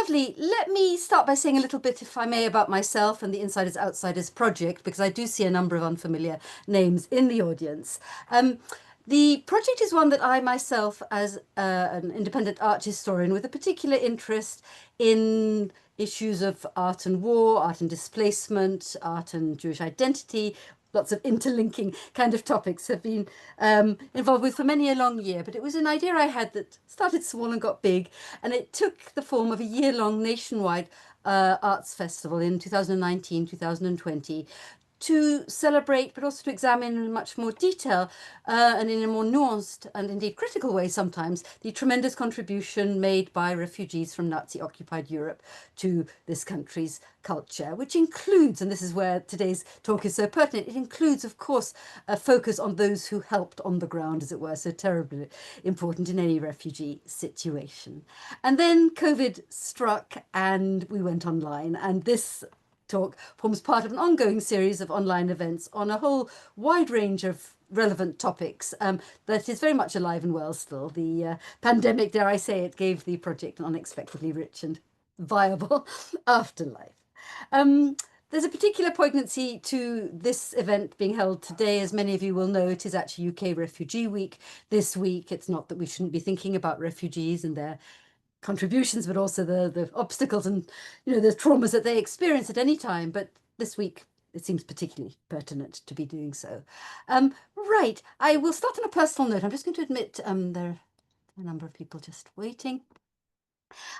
Lovely. Let me start by saying a little bit, if I may, about myself and the Insiders Outsiders project, because I do see a number of unfamiliar names in the audience. The project is one that I myself, as an independent art historian with a particular interest in issues of art and war, art and displacement, art and Jewish identity, lots of interlinking kind of topics, have been involved with for many a long year. But it was an idea I had that started small and got big, and it took the form of a year-long nationwide arts festival in 2019, 2020, to celebrate, but also to examine in much more detail and in a more nuanced and indeed critical way sometimes, the tremendous contribution made by refugees from Nazi-occupied Europe to this country's culture, which includes, and this is where today's talk is so pertinent, it includes, of course, a focus on those who helped on the ground, as it were, so terribly important in any refugee situation. And then COVID struck and we went online, and this talk forms part of an ongoing series of online events on a whole wide range of relevant topics that is very much alive and well still. The pandemic, dare I say it, gave the project an unexpectedly rich and viable afterlife. There's a particular poignancy to this event being held today. As many of you will know, it is actually UK Refugee Week this week. It's not that we shouldn't be thinking about refugees and their contributions, but also the obstacles and the traumas that they experience at any time. But this week it seems particularly pertinent to be doing so. Right, I will start on a personal note. I'm just going to admit there are a number of people just waiting.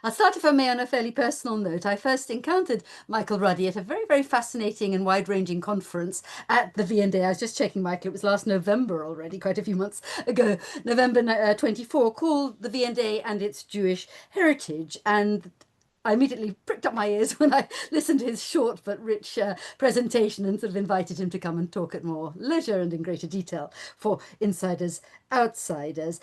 I'll start, if I may, on a fairly personal note. I first encountered Michael Ruddy at a very, very fascinating and wide-ranging conference at the V&A. I was just checking, Michael, it was last November already, quite a few months ago, November 24, called The V&A and Its Jewish Heritage. And I immediately pricked up my ears when I listened to his short but rich presentation and sort of invited him to come and talk at more leisure and in greater detail for Insiders Outsiders.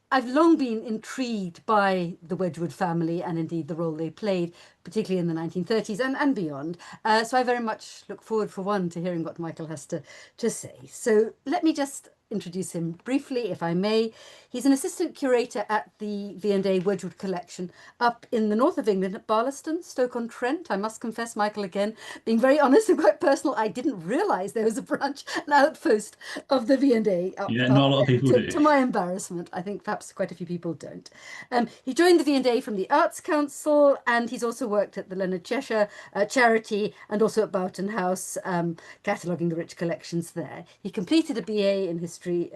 I've long been intrigued by the Wedgwood family and indeed the role they played, particularly in the 1930s and beyond. So I very much look forward, for one, to hearing what Michael has to say. So let me just introduce him briefly, if I may. He's an assistant curator at the V&A Wedgwood Collection up in the north of England at Barlaston, Stoke-on-Trent. I must confess, Michael, again, being very honest and quite personal, I didn't realise there was a branch, an outpost of the V&A up, yeah, not a lot of people do. To my embarrassment. I think perhaps quite a few people don't. He joined the V&A from the Arts Council, and he's also worked at the Leonard Cheshire charity and also at Boughton House, cataloguing the rich collections there. He completed a BA in history,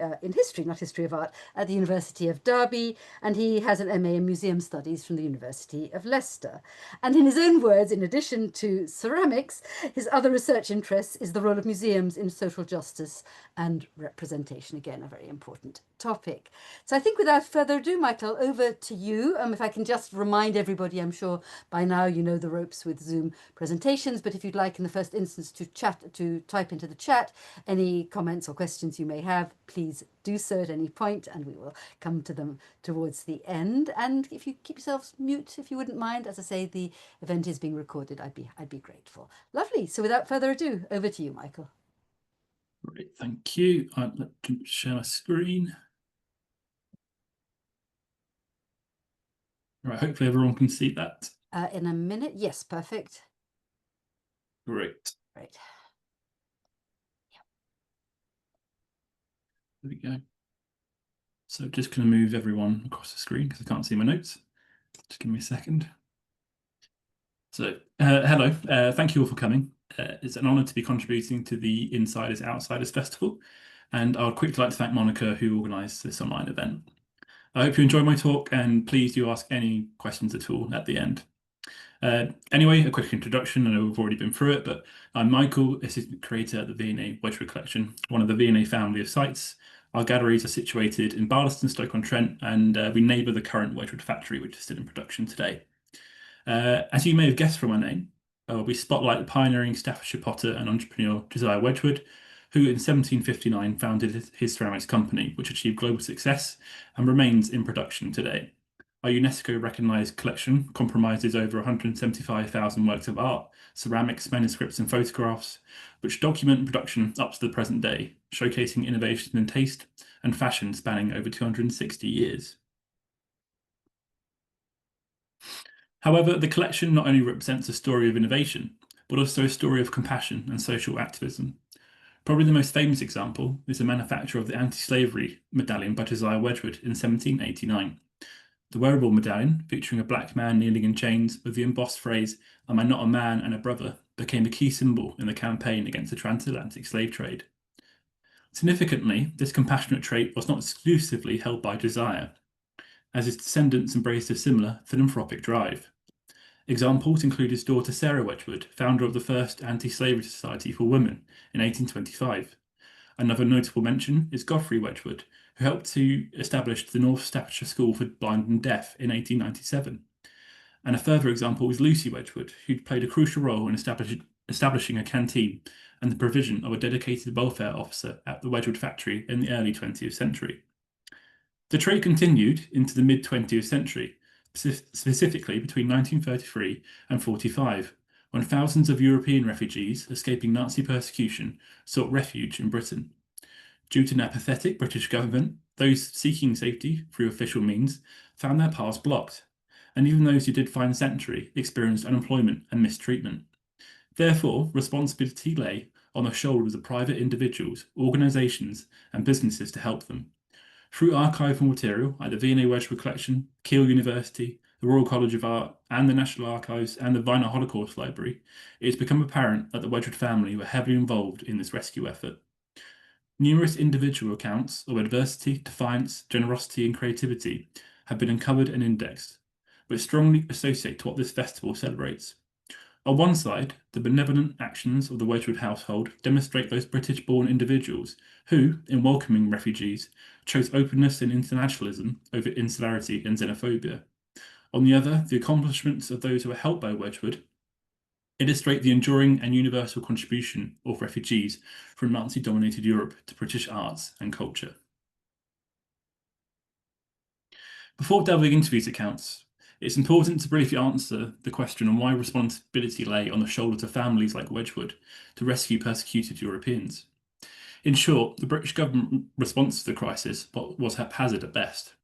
not history of art, at the University of Derby, and he has an MA in museum studies from the University of Leicester. And in his own words, in addition to ceramics, his other research interest is the role of museums in social justice and representation. Again, a very important topic. So I think without further ado, Michael, over to you. If I can just remind everybody, I'm sure by now you know the ropes with Zoom presentations, but if you'd like in the first instance to type into the chat any comments or questions you may have, please do so at any point and we will come to them towards the end. And if you keep yourselves mute, if you wouldn't mind, as I say, the event is being recorded, I'd be grateful. Lovely. So without further ado, over to you, Michael. Great, thank you. Let me share my screen. Right, hopefully everyone can see that. In a minute. Yes, perfect. Great. Right. There we go. So just going to move everyone across the screen because I can't see my notes. Just give me a second. So hello, thank you all for coming. It's an honour to be contributing to the Insiders Outsiders Festival, and I would quickly like to thank Monica, who organised this online event. I hope you enjoy my talk, and please do ask any questions at all at the end. Anyway, a quick introduction. I know we've already been through it, but I'm Michael, Assistant Curator at the V&A Wedgwood Collection, one of the V&A family of sites. Our galleries are situated in Barlaston, Stoke-on-Trent, and we neighbour the current Wedgwood factory, which is still in production today. As you may have guessed from my name, we spotlight the pioneering Staffordshire potter and entrepreneur Josiah Wedgwood, who in 1759 founded his ceramics company, which achieved global success and remains in production today. Our UNESCO-recognised collection comprises over 175,000 works of art, ceramics, manuscripts and photographs, which document production up to the present day, showcasing innovation in taste and fashion spanning over 260 years. However, the collection not only represents a story of innovation, but also a story of compassion and social activism. Probably the most famous example is the manufacture of the anti-slavery medallion by Josiah Wedgwood in 1789. The wearable medallion, featuring a black man kneeling in chains with the embossed phrase, "Am I not a man and a brother?" became a key symbol in the campaign against the transatlantic slave trade. Significantly, this compassionate trait was not exclusively held by Josiah, as his descendants embraced a similar philanthropic drive. Examples include his daughter Sarah Wedgwood, founder of the first anti-slavery society for women in 1825. Another notable mention is Godfrey Wedgwood, who helped to establish the North Staffordshire School for Blind and Deaf in 1897. And a further example is Lucy Wedgwood, who played a crucial role in establishing a canteen and the provision of a dedicated welfare officer at the Wedgwood factory in the early 20th century. The trade continued into the mid-20th century, specifically between 1933 and 45, when thousands of European refugees escaping Nazi persecution sought refuge in Britain. Due to an apathetic British government, those seeking safety through official means found their paths blocked, and even those who did find sanctuary experienced unemployment and mistreatment. Therefore, responsibility lay on the shoulders of private individuals, organisations, and businesses to help them. Through archival material like the V&A Wedgwood Collection, Keele University, the Royal College of Art, and the National Archives and the Weimar Holocaust Library, it has become apparent that the Wedgwood family were heavily involved in this rescue effort. Numerous individual accounts of adversity, defiance, generosity, and creativity have been uncovered and indexed, which strongly associate to what this festival celebrates. On one side, the benevolent actions of the Wedgwood household demonstrate those British-born individuals who, in welcoming refugees, chose openness and internationalism over insularity and xenophobia. On the other, the accomplishments of those who were helped by Wedgwood illustrate the enduring and universal contribution of refugees from Nazi-dominated Europe to British arts and culture. Before delving into these accounts, it's important to briefly answer the question on why responsibility lay on the shoulders of families like Wedgwood to rescue persecuted Europeans. In short, the British government response to the crisis was haphazard at best.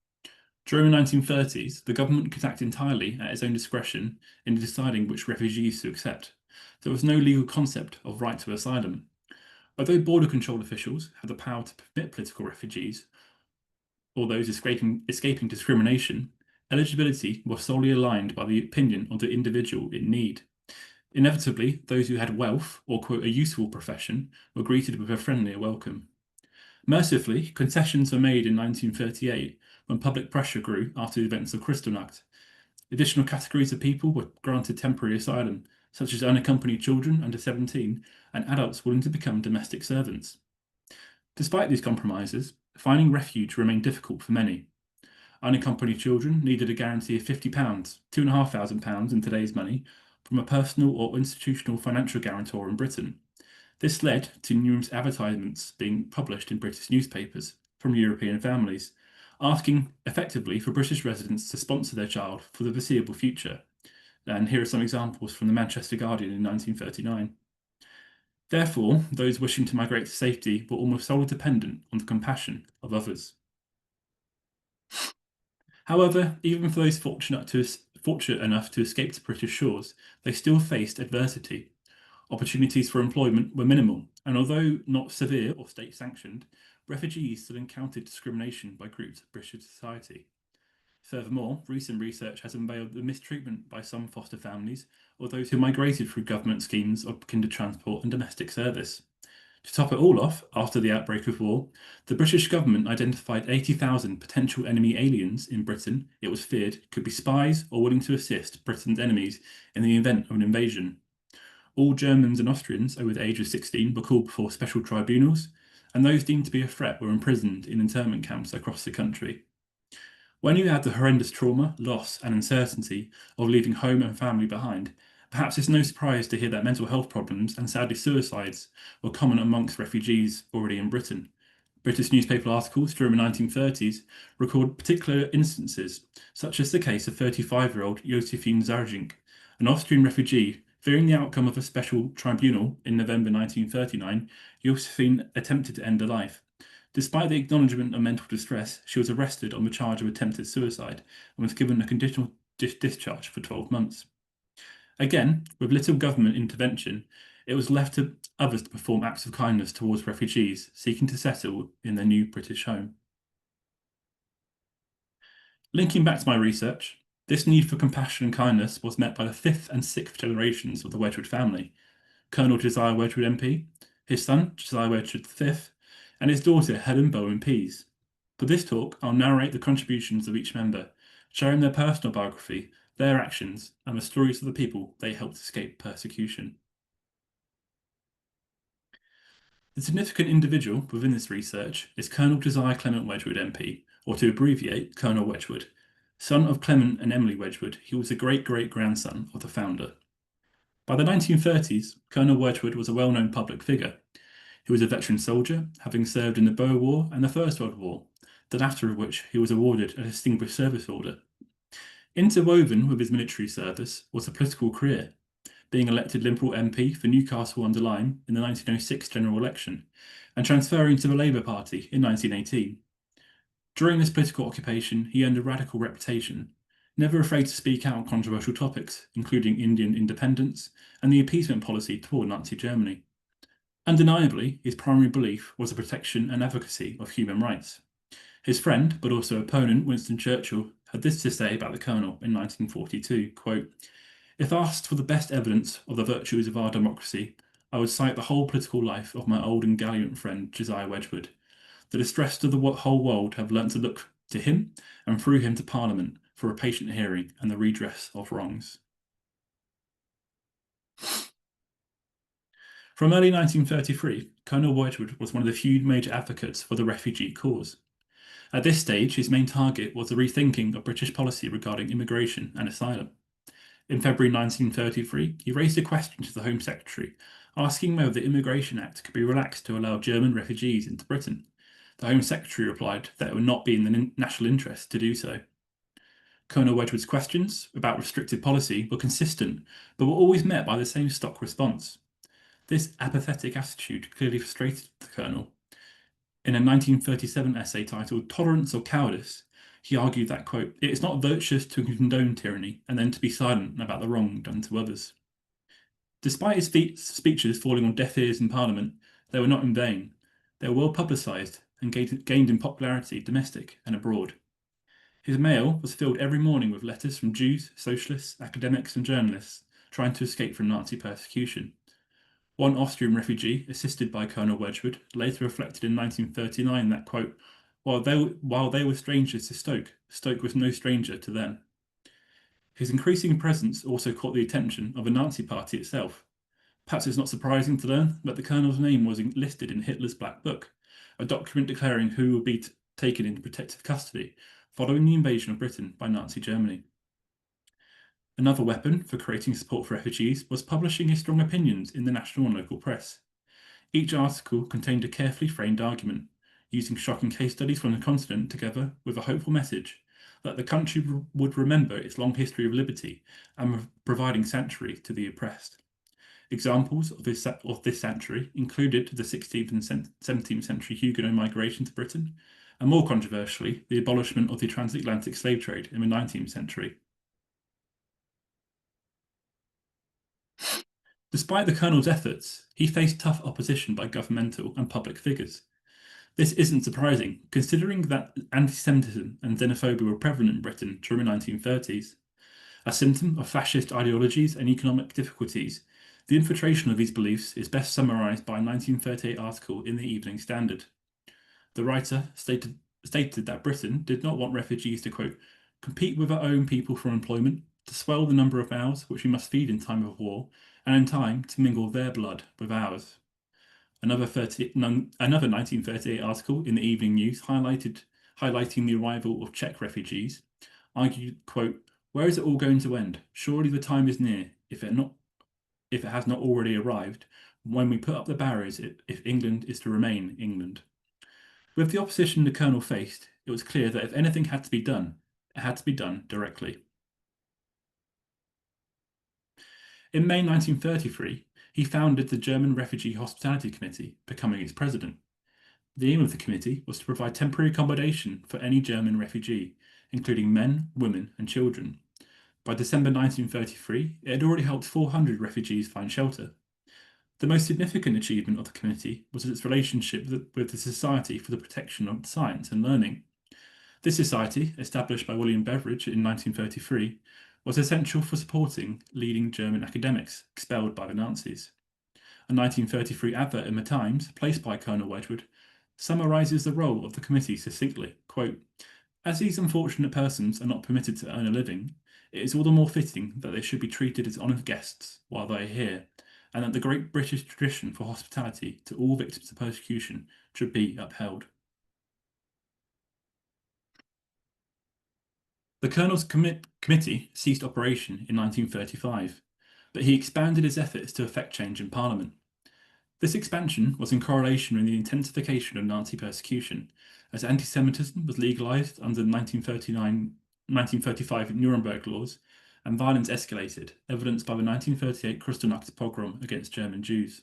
During the 1930s, the government could act entirely at its own discretion in deciding which refugees to accept. There was no legal concept of right to asylum. Although border control officials had the power to permit political refugees or those escaping discrimination, eligibility was solely aligned by the opinion of the individual in need. Inevitably, those who had wealth or, quote, a useful profession were greeted with a friendlier welcome. Mercifully, concessions were made in 1938 when public pressure grew after the events of Kristallnacht. Additional categories of people were granted temporary asylum, such as unaccompanied children under 17 and adults willing to become domestic servants. Despite these compromises, finding refuge remained difficult for many. Unaccompanied children needed a guarantee of £50, £2,500 in today's money, from a personal or institutional financial guarantor in Britain. This led to numerous advertisements being published in British newspapers from European families, asking effectively for British residents to sponsor their child for the foreseeable future. And here are some examples from the Manchester Guardian in 1939. Therefore, those wishing to migrate to safety were almost solely dependent on the compassion of others. However, even for those fortunate enough to escape to British shores, they still faced adversity. Opportunities for employment were minimal, and although not severe or state-sanctioned, refugees still encountered discrimination by groups of British society. Furthermore, recent research has unveiled the mistreatment by some foster families or those who migrated through government schemes of kinder transport and domestic service. To top it all off, after the outbreak of war, the British government identified 80,000 potential enemy aliens in Britain it was feared could be spies or willing to assist Britain's enemies in the event of an invasion. All Germans and Austrians over the age of 16 were called before special tribunals, and those deemed to be a threat were imprisoned in internment camps across the country. When you add the horrendous trauma, loss, and uncertainty of leaving home and family behind, perhaps it's no surprise to hear that mental health problems and sadly suicides were common amongst refugees already in Britain. British newspaper articles during the 1930s record particular instances, such as the case of 35-year-old Josephine Zarjink, an Austrian refugee. Fearing the outcome of a special tribunal in November 1939, Josephine attempted to end her life. Despite the acknowledgement of mental distress, she was arrested on the charge of attempted suicide and was given a conditional discharged for 12 months. Again, with little government intervention, it was left to others to perform acts of kindness towards refugees seeking to settle in their new British home. Linking back to my research, this need for compassion and kindness was met by the fifth and sixth generations of the Wedgwood family: Colonel Josiah Wedgwood MP, his son Josiah Wedgwood V, and his daughter Helen Bowen Pease. For this talk, I'll narrate the contributions of each member, sharing their personal biography, their actions, and the stories of the people they helped escape persecution. The significant individual within this research is Colonel Josiah Clement Wedgwood MP, or to abbreviate, Colonel Wedgwood. Son of Clement and Emily Wedgwood, he was a great-great-grandson of the founder. By the 1930s, Colonel Wedgwood was a well-known public figure. He was a veteran soldier, having served in the Boer War and the First World War, the latter of which he was awarded a Distinguished Service Order. Interwoven with his military service was a political career, being elected Liberal MP for Newcastle-under-Lyme in the 1906 general election, and transferring to the Labour Party in 1918. During this political occupation, he earned a radical reputation, never afraid to speak out on controversial topics, including Indian independence and the appeasement policy toward Nazi Germany. Undeniably, his primary belief was the protection and advocacy of human rights. His friend, but also opponent, Winston Churchill, had this to say about the Colonel in 1942, quote, "If asked for the best evidence of the virtues of our democracy, I would cite the whole political life of my old and gallant friend Josiah Wedgwood. The distressed of the whole world have learnt to look to him and through him to Parliament for a patient hearing and the redress of wrongs." From early 1933, Colonel Wedgwood was one of the few major advocates for the refugee cause. At this stage, his main target was the rethinking of British policy regarding immigration and asylum. In February 1933, he raised a question to the Home Secretary, asking whether the Immigration Act could be relaxed to allow German refugees into Britain. The Home Secretary replied that it would not be in the national interest to do so. Colonel Wedgwood's questions about restrictive policy were consistent, but were always met by the same stock response. This apathetic attitude clearly frustrated the Colonel. In a 1937 essay titled "Tolerance or Cowardice," he argued that, quote, "it is not virtuous to condone tyranny and then to be silent about the wrong done to others." Despite his speeches falling on deaf ears in Parliament, they were not in vain. They were well publicised and gained in popularity domestic and abroad. His mail was filled every morning with letters from Jews, socialists, academics and journalists trying to escape from Nazi persecution. One Austrian refugee, assisted by Colonel Wedgwood, later reflected in 1939 that, quote, while they were strangers to Stoke, Stoke was no stranger to them." His increasing presence also caught the attention of the Nazi Party itself. Perhaps it's not surprising to learn that the Colonel's name was listed in Hitler's Black Book, a document declaring who would be taken into protective custody following the invasion of Britain by Nazi Germany. Another weapon for creating support for refugees was publishing his strong opinions in the national and local press. Each article contained a carefully framed argument, using shocking case studies from the continent together with a hopeful message that the country would remember its long history of liberty and providing sanctuary to the oppressed. Examples of this sanctuary included the 16th and 17th century Huguenot migration to Britain, and more controversially, the abolishment of the transatlantic slave trade in the 19th century. Despite the Colonel's efforts, he faced tough opposition by governmental and public figures. This isn't surprising, considering that anti-Semitism and xenophobia were prevalent in Britain during the 1930s. A symptom of fascist ideologies and economic difficulties, the infiltration of these beliefs is best summarised by a 1938 article in the Evening Standard. The writer stated that Britain did not want refugees to, quote, "compete with our own people for employment, to swell the number of mouths which we must feed in time of war, and in time to mingle their blood with ours." Another 1938 article in the Evening News highlighting the arrival of Czech refugees argued, quote, "Where is it all going to end? Surely the time is near, if it has not already arrived, when we put up the barriers if England is to remain England." With the opposition the Colonel faced, it was clear that if anything had to be done, it had to be done directly. In May 1933, he founded the German Refugee Hospitality Committee, becoming its president. The aim of the committee was to provide temporary accommodation for any German refugee, including men, women and children. By December 1933, it had already helped 400 refugees find shelter. The most significant achievement of the committee was its relationship with the Society for the Protection of Science and Learning. This society, established by William Beveridge in 1933, was essential for supporting leading German academics expelled by the Nazis. A 1933 advert in the Times, placed by Colonel Wedgwood, summarises the role of the committee succinctly, quote, "As these unfortunate persons are not permitted to earn a living, it is all the more fitting that they should be treated as honoured guests while they are here, and that the great British tradition for hospitality to all victims of persecution should be upheld." The Colonel's committee ceased operation in 1935, but he expanded his efforts to effect change in Parliament. This expansion was in correlation with the intensification of Nazi persecution, as anti-Semitism was legalised under the 1935 Nuremberg laws, and violence escalated, evidenced by the 1938 Kristallnacht pogrom against German Jews.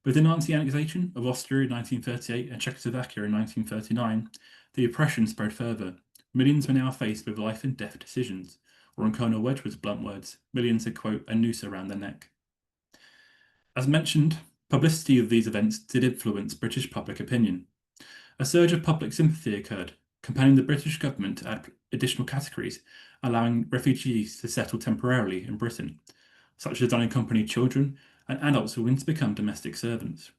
With the Nazi annexation of Austria in 1938 and Czechoslovakia in 1939, the oppression spread further. Millions were now faced with life and death decisions, or in Colonel Wedgwood's blunt words, millions had, quote, "a noose around their neck." As mentioned, publicity of these events did influence British public opinion. A surge of public sympathy occurred, compelling the British government to add additional categories, allowing refugees to settle temporarily in Britain, such as unaccompanied children and adults who wanted to become domestic servants.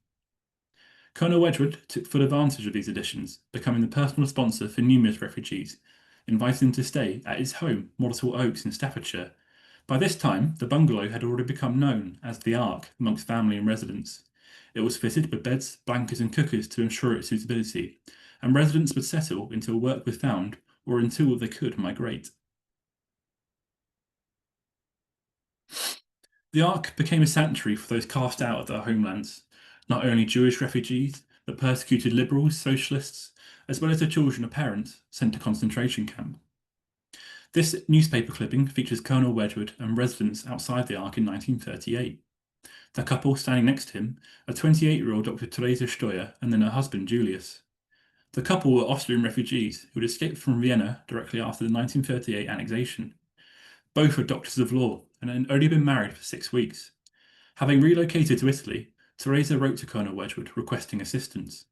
Colonel Wedgwood took full advantage of these additions, becoming the personal sponsor for numerous refugees, inviting them to stay at his home, Moddesall Oaks in Staffordshire. By this time, the bungalow had already become known as the Ark amongst family and residents. It was fitted with beds, blankets and cookers to ensure its suitability, and residents would settle until work was found or until they could migrate. The Ark became a sanctuary for those cast out of their homelands, not only Jewish refugees, but persecuted liberals, socialists, as well as their children or parents sent to concentration camp. This newspaper clipping features Colonel Wedgwood and residents outside the Ark in 1938. The couple standing next to him are 28-year-old Dr. Theresa Steuer and then her husband Julius. The couple were Austrian refugees who had escaped from Vienna directly after the 1938 annexation. Both were doctors of law and had only been married for 6 weeks. Having relocated to Italy, Theresa wrote to Colonel Wedgwood requesting assistance.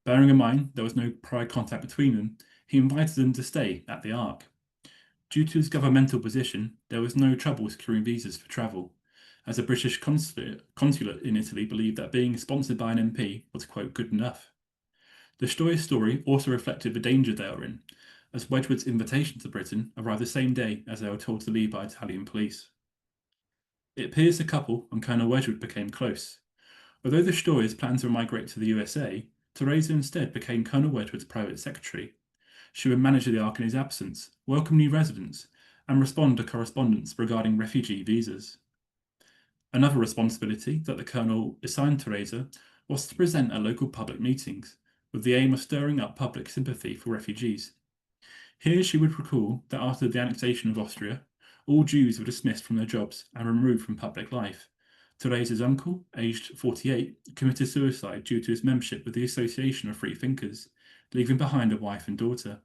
Bearing in mind there was no prior contact between them, he invited them to stay at the Ark. Due to his governmental position, there was no trouble securing visas for travel, as the British consulate in Italy believed that being sponsored by an MP was, quote, "good enough." The Steuer story also reflected the danger they were in, as Wedgwood's invitation to Britain arrived the same day as they were told to leave by Italian police. It appears the couple and Colonel Wedgwood became close. Although the Steuers planned to migrate to the USA, Theresa instead became Colonel Wedgwood's private secretary. She would manage the Ark in his absence, welcome new residents, and respond to correspondence regarding refugee visas. Another responsibility that the Colonel assigned Theresa was to present at local public meetings, with the aim of stirring up public sympathy for refugees. Here she would recall that after the annexation of Austria, all Jews were dismissed from their jobs and removed from public life. Theresa's uncle, aged 48, committed suicide due to his membership with the Association of Free Thinkers, leaving behind a wife and daughter.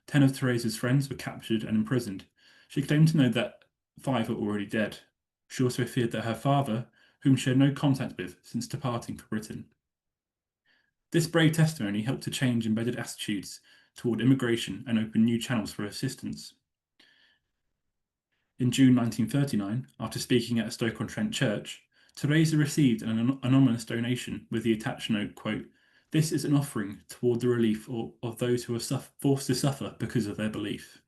10 of Theresa's friends were captured and imprisoned. She claimed to know that 5 were already dead. She also feared that her father, whom she had no contact with since departing for Britain. This brave testimony helped to change embedded attitudes toward immigration and open new channels for assistance. In June 1939, after speaking at a Stoke-on-Trent church, Theresa received an anonymous donation with the attached note, quote, "This is an offering toward the relief of those who are forced to suffer because of their belief."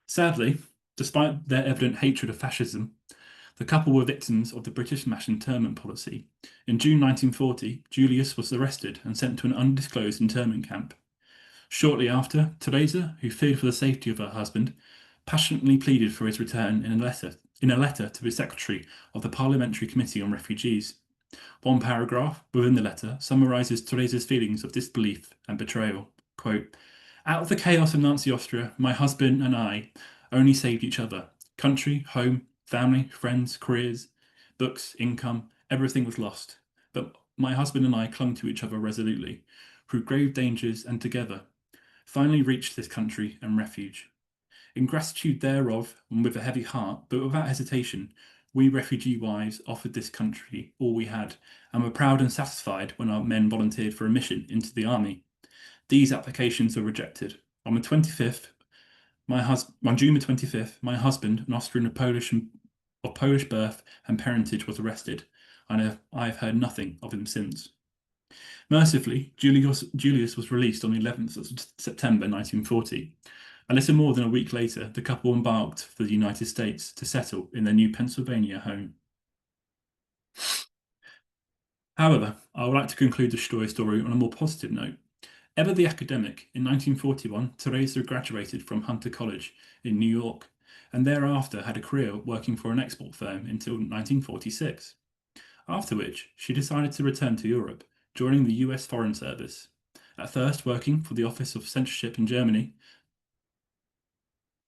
Sadly, despite their evident hatred of fascism, the couple were victims of the British mass internment policy. In June 1940, Julius was arrested and sent to an undisclosed internment camp. Shortly after, Theresa, who feared for the safety of her husband, passionately pleaded for his return in a letter to the Secretary of the Parliamentary Committee on Refugees. One paragraph within the letter summarises Theresa's feelings of disbelief and betrayal. Quote, "Out of the chaos of Nazi Austria, my husband and I only saved each other. Country, home, family, friends, careers, books, income, everything was lost. But my husband and I clung to each other resolutely, through grave dangers and together, finally reached this country and refuge. In gratitude thereof, and with a heavy heart, but without hesitation, we refugee wives offered this country all we had, and were proud and satisfied when our men volunteered for a mission into the army. These applications were rejected. On the 25th, on June the 25th, my husband, an Austrian of Polish birth and parentage, was arrested, and I have heard nothing of him since. Mercifully, Julius was released on the 11th of September 1940. A little more than a week later, the couple embarked for the United States to settle in their new Pennsylvania home. However, I would like to conclude the story on a more positive note. Ever the academic, in 1941, Teresa graduated from Hunter College in New York, and thereafter had a career working for an export firm until 1946. After which, she decided to return to Europe, joining the US Foreign Service, at first working for the Office of Censorship in Germany.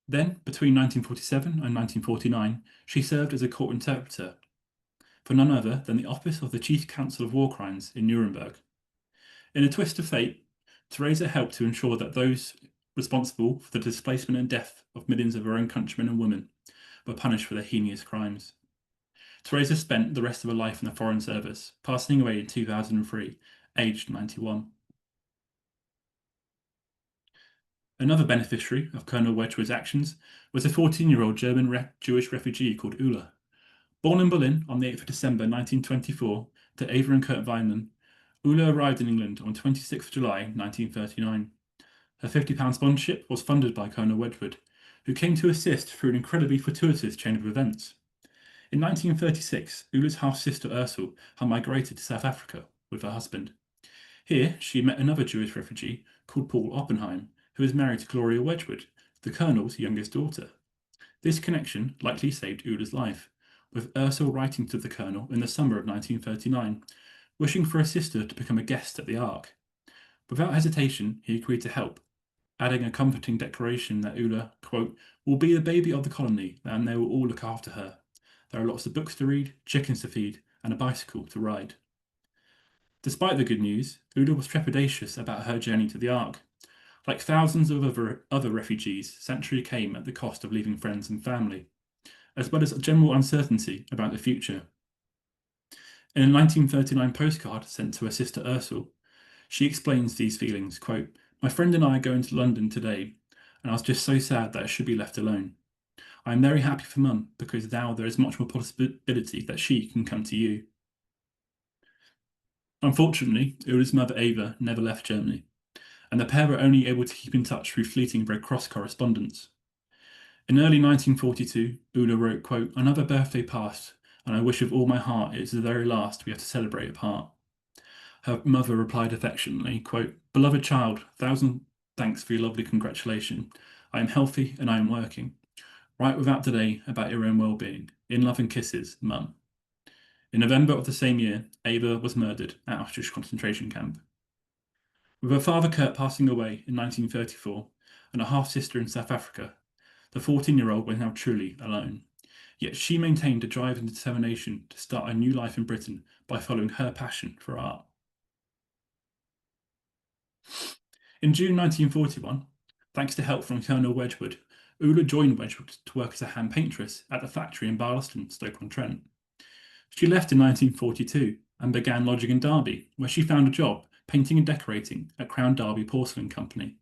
Then, between 1947 and 1949, she served as a court interpreter for none other than the Office of the Chief Counsel of War Crimes in Nuremberg. In a twist of fate, Teresa helped to ensure that those responsible for the displacement and death of millions of her own countrymen and women were punished for their heinous crimes. Teresa spent the rest of her life in the Foreign Service, passing away in 2003, aged 91. Another beneficiary of Colonel Wedgwood's actions was a 14-year-old German Jewish refugee called Ulla. Born in Berlin on the 8th of December 1924 to Ava and Kurt Weinman, Ulla arrived in England on 26th July 1939. Her £50 sponsorship was funded by Colonel Wedgwood, who came to assist through an incredibly fortuitous chain of events. In 1936, Ulla's half-sister Ursel had migrated to South Africa with her husband. Here, she met another Jewish refugee called Paul Oppenheim, who was married to Gloria Wedgwood, the Colonel's youngest daughter. This connection likely saved Ulla's life, with Ursel writing to the Colonel in the summer of 1939, wishing for her sister to become a guest at the Ark. Without hesitation, he agreed to help, adding a comforting declaration that Ulla, quote, will be the baby of the colony and they will all look after her. There are lots of books to read, chickens to feed, and a bicycle to ride. Despite the good news, Ulla was trepidatious about her journey to the Ark. Like thousands of other refugees, sanctuary came at the cost of leaving friends and family, as well as a general uncertainty about the future. In a 1939 postcard sent to her sister Ursel, she explains these feelings, quote, my friend and I are going to London today, and I was just so sad that I should be left alone. I am very happy for Mum, because now there is much more possibility that she can come to you. Unfortunately, Ulla's mother Ava never left Germany, and the pair were only able to keep in touch through fleeting Red Cross correspondence. In early 1942, Ulla wrote, quote, another birthday passed, and I wish with all my heart it is the very last we have to celebrate apart. Her mother replied affectionately, quote, beloved child, 1,000 thanks for your lovely congratulation. I am healthy and I am working. Write without delay about your own well-being. In love and kisses, Mum. In November of the same year, Ava was murdered at Auschwitz concentration camp. With her father Kurt passing away in 1934 and a half-sister in South Africa, the 14-year-old was now truly alone. Yet she maintained a drive and determination to start a new life in Britain by following her passion for art. In June 1941, thanks to help from Colonel Wedgwood, Ulla joined Wedgwood to work as a hand paintress at the factory in Barlaston, Stoke-on-Trent. She left in 1942 and began lodging in Derby, where she found a job painting and decorating at Crown Derby Porcelain Company.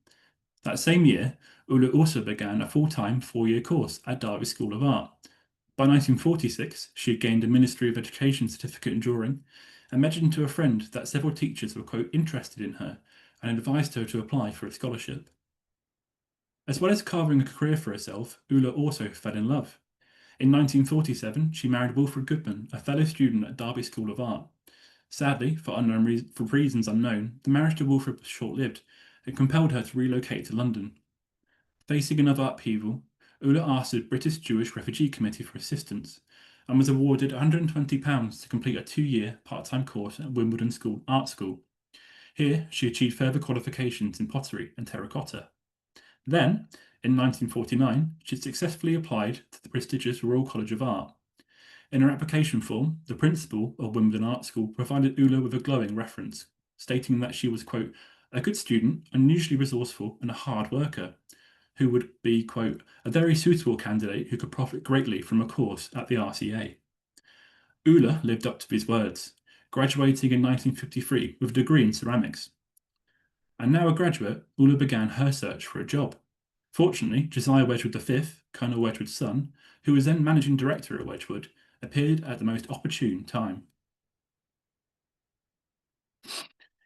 That same year, Ulla also began a full-time 4-year course at Derby School of Art. By 1946, she had gained a Ministry of Education certificate in drawing and mentioned to a friend that several teachers were, quote, interested in her and advised her to apply for a scholarship. As well as carving a career for herself, Ulla also fell in love. In 1947, she married Wilfred Goodman, a fellow student at Derby School of Art. Sadly, for reasons unknown, the marriage to Wilfred was short-lived and compelled her to relocate to London. Facing another upheaval, Ulla asked the British Jewish Refugee Committee for assistance and was awarded £120 to complete a 2-year part-time course at Wimbledon Art School. Here, she achieved further qualifications in pottery and terracotta. Then, in 1949, she successfully applied to the prestigious Royal College of Art. In her application form, the principal of Wimbledon Art School provided Ulla with a glowing reference, stating that she was, quote, a good student, unusually resourceful, and a hard worker. who would be, quote, a very suitable candidate who could profit greatly from a course at the RCA. Euler lived up to his words, graduating in 1953 with a degree in ceramics. And now a graduate, Euler began her search for a job. Fortunately, Josiah Wedgwood V, Colonel Wedgwood's son, who was then managing director at Wedgwood, appeared at the most opportune time.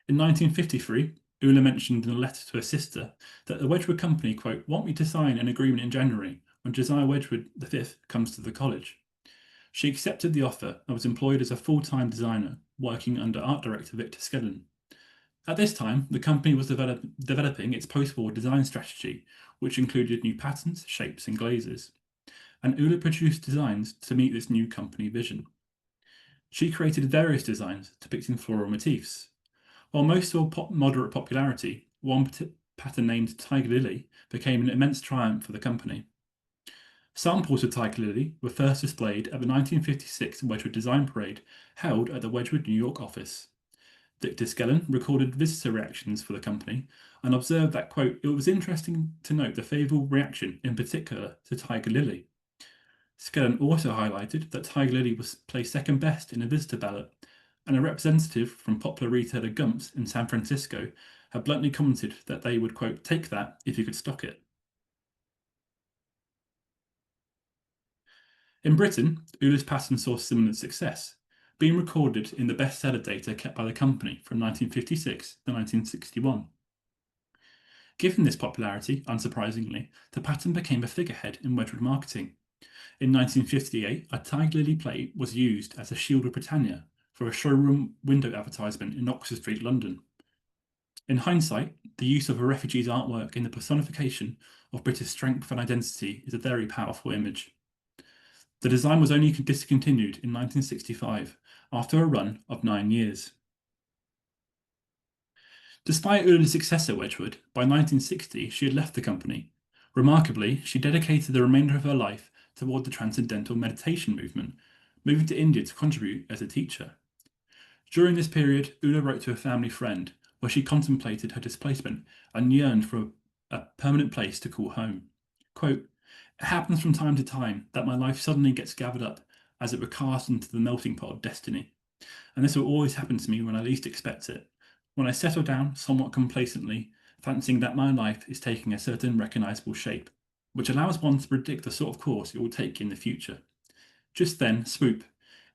In 1953, Euler mentioned in a letter to her sister that the Wedgwood Company, quote, want me to sign an agreement in January when Josiah Wedgwood V comes to the college. She accepted the offer and was employed as a full-time designer, working under art director Victor Skellen. At this time, the company was developing its post-war design strategy, which included new patterns, shapes, and glazes. And Euler produced designs to meet this new company vision. She created various designs depicting floral motifs. While most saw moderate popularity, one pattern named Tiger Lily became an immense triumph for the company. Samples of Tiger Lily were first displayed at the 1956 Wedgwood Design Parade held at the Wedgwood, New York office. Victor Skellen recorded visitor reactions for the company and observed that, quote, it was interesting to note the favourable reaction in particular to Tiger Lily. Skellen also highlighted that Tiger Lily was placed second best in a visitor ballot, and a representative from popular retailer Gumps in San Francisco had bluntly commented that they would, quote, take that if you could stock it. In Britain, Euler's pattern saw similar success, being recorded in the bestseller data kept by the company from 1956 to 1961. Given this popularity, unsurprisingly, the pattern became a figurehead in Wedgwood marketing. In 1958, a Tiger Lily plate was used as a shield of Britannia for a showroom window advertisement in Oxford Street, London. In hindsight, the use of a refugee's artwork in the personification of British strength and identity is a very powerful image. The design was only discontinued in 1965 after a run of 9 years. Despite Euler's success at Wedgwood, by 1960 she had left the company. Remarkably, she dedicated the remainder of her life toward the transcendental meditation movement, moving to India to contribute as a teacher. During this period, Euler wrote to a family friend where she contemplated her displacement and yearned for a permanent place to call home. Quote, it happens from time to time that my life suddenly gets gathered up as it were cast into the melting pot of destiny. And this will always happen to me when I least expect it, when I settle down somewhat complacently, fancying that my life is taking a certain recognizable shape, which allows one to predict the sort of course it will take in the future. Just then, swoop,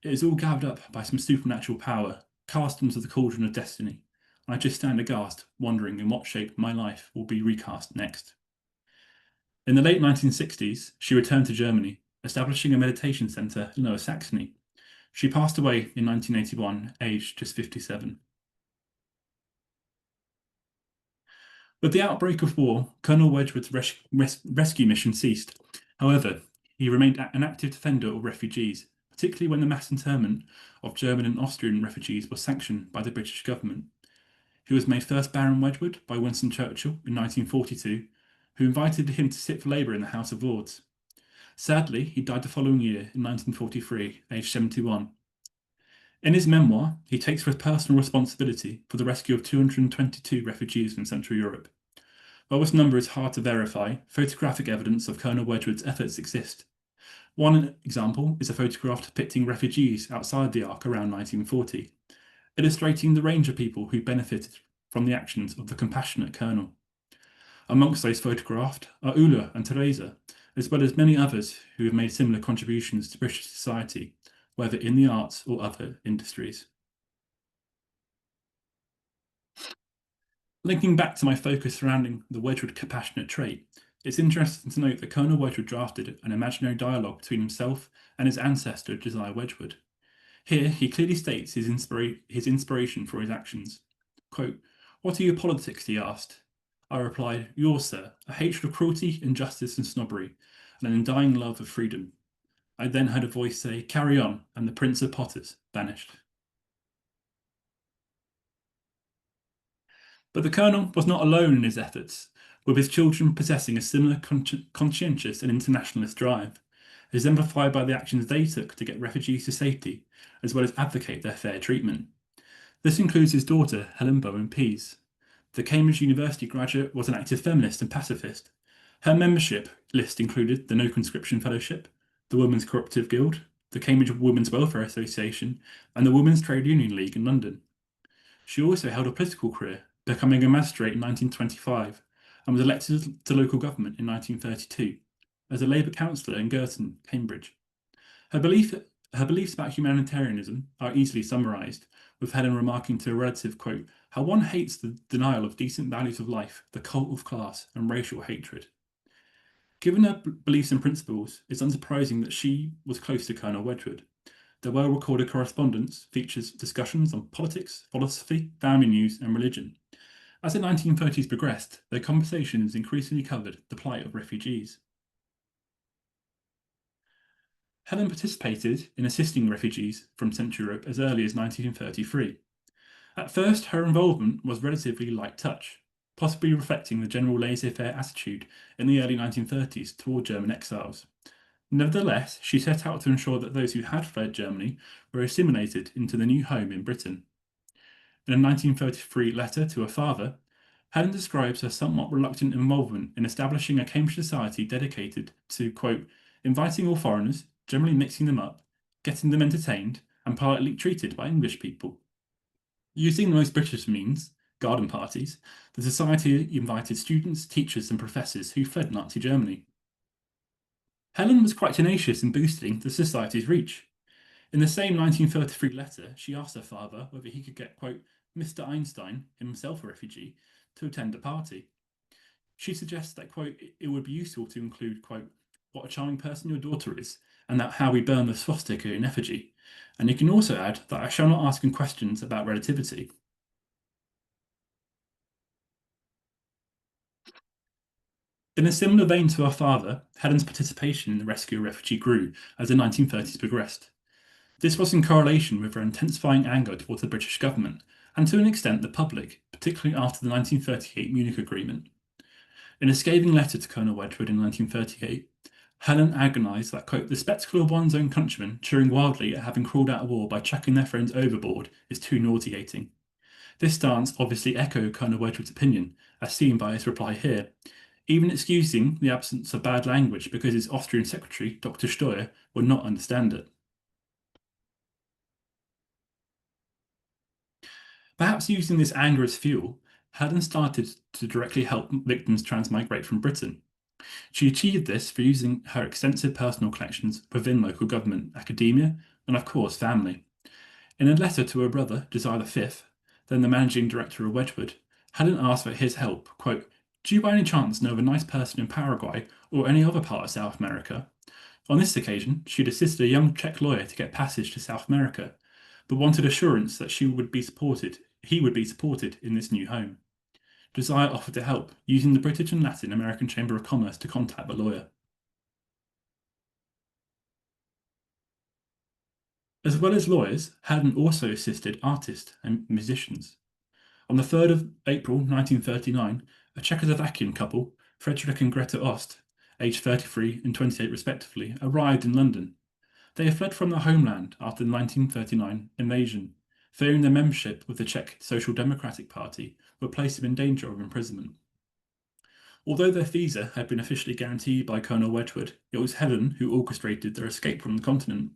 it is all gathered up by some supernatural power, cast into the cauldron of destiny, and I just stand aghast, wondering in what shape my life will be recast next. In the late 1960s, she returned to Germany, establishing a meditation centre in Lower Saxony. She passed away in 1981, aged just 57. With the outbreak of war, Colonel Wedgwood's rescue mission ceased. However, he remained an active defender of refugees, particularly when the mass internment of German and Austrian refugees was sanctioned by the British government. He was made first Baron Wedgwood by Winston Churchill in 1942, who invited him to sit for Labour in the House of Lords. Sadly, he died the following year in 1943, aged 71. In his memoir, he takes personal responsibility for the rescue of 222 refugees from Central Europe. While this number is hard to verify, photographic evidence of Colonel Wedgwood's efforts exist. One example is a photograph depicting refugees outside the Ark around 1940, illustrating the range of people who benefited from the actions of the compassionate colonel. Amongst those photographed are Euler and Teresa, as well as many others who have made similar contributions to British society, whether in the arts or other industries. Linking back to my focus surrounding the Wedgwood compassionate trait, it's interesting to note that Colonel Wedgwood drafted an imaginary dialogue between himself and his ancestor Josiah Wedgwood. Here, he clearly states his inspiration for his actions. Quote, what are your politics, he asked. I replied, yours, sir, a hatred of cruelty, injustice and snobbery, and an undying love of freedom. I then heard a voice say, carry on, and the Prince of Potters vanished. But the colonel was not alone in his efforts, with his children possessing a similar conscientious and internationalist drive, exemplified by the actions they took to get refugees to safety, as well as advocate their fair treatment. This includes his daughter, Helen Bowen Pease. The Cambridge University graduate was an active feminist and pacifist, Her membership list included the No Conscription Fellowship, the Women's Cooperative Guild, the Cambridge Women's Welfare Association, and the Women's Trade Union League in London. She also held a political career, becoming a magistrate in 1925, and was elected to local government in 1932 as a Labour councillor in Girton, Cambridge. Her beliefs about humanitarianism are easily summarised, with Helen remarking to a relative, quote, "How one hates the denial of decent values of life, the cult of class, and racial hatred." Given her beliefs and principles, it's unsurprising that she was close to Colonel Wedgwood. Their well-recorded correspondence features discussions on politics, philosophy, family news, and religion. As the 1930s progressed, their conversations increasingly covered the plight of refugees. Helen participated in assisting refugees from Central Europe as early as 1933. At first, her involvement was relatively light touch, possibly reflecting the general laissez-faire attitude in the early 1930s toward German exiles. Nevertheless, she set out to ensure that those who had fled Germany were assimilated into the new home in Britain. In a 1933 letter to her father, Helen describes her somewhat reluctant involvement in establishing a Cambridge society dedicated to, quote, inviting all foreigners, generally mixing them up, getting them entertained, and politely treated by English people. Using the most British means, garden parties, the society invited students, teachers, and professors who fled Nazi Germany. Helen was quite tenacious in boosting the society's reach. In the same 1933 letter, she asked her father whether he could get, quote, Mr. Einstein, himself a refugee, to attend a party. She suggests that, quote, it would be useful to include, quote, what a charming person your daughter is, and that how we burn the swastika in effigy. And you can also add that I shall not ask him questions about relativity. In a similar vein to her father, Helen's participation in the rescue of refugee grew as the 1930s progressed. This was in correlation with her intensifying anger towards the British government, and to an extent the public, particularly after the 1938 Munich Agreement. In a scathing letter to Colonel Wedgwood in 1938, Helen agonised that, quote, the spectacle of one's own countrymen cheering wildly at having crawled out of war by chucking their friends overboard is too nauseating. This stance obviously echoed Colonel Wedgwood's opinion, as seen by his reply here, even excusing the absence of bad language because his Austrian secretary, Dr. Steuer, would not understand it. Perhaps using this anger as fuel, Helen started to directly help victims transmigrate from Britain. She achieved this through using her extensive personal collections within local government, academia, and of course family. In a letter to her brother, Josiah V, then the managing director of Wedgwood, Helen asked for his help, quote, do you by any chance know of a nice person in Paraguay or any other part of South America? On this occasion, she'd assisted a young Czech lawyer to get passage to South America, but wanted assurance that he would be supported in this new home. Josiah offered to help, using the British and Latin American Chamber of Commerce to contact the lawyer. As well as lawyers, Helen also assisted artists and musicians. On the 3rd of April 1939, a Czechoslovakian couple, Frederick and Greta Ost, aged 33 and 28 respectively, arrived in London. They had fled from their homeland after the 1939 invasion, fearing their membership with the Czech Social Democratic Party would place them in danger of imprisonment. Although their visa had been officially guaranteed by Colonel Wedgwood, it was Helen who orchestrated their escape from the continent.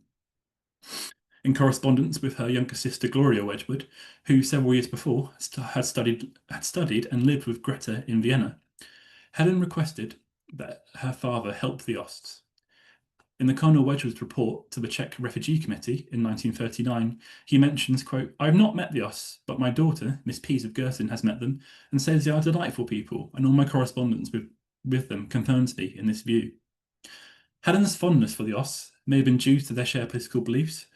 In correspondence with her younger sister Gloria Wedgwood, who several years before had studied and lived with Greta in Vienna, Helen requested that her father help the Osts. In the Colonel Wedgwood's report to the Czech Refugee Committee in 1939, he mentions, quote, I have not met the Osts, but my daughter, Miss Pease of Girton, has met them and says they are delightful people, and all my correspondence with them confirms me in this view. Helen's fondness for the Osts may have been due to their shared political beliefs,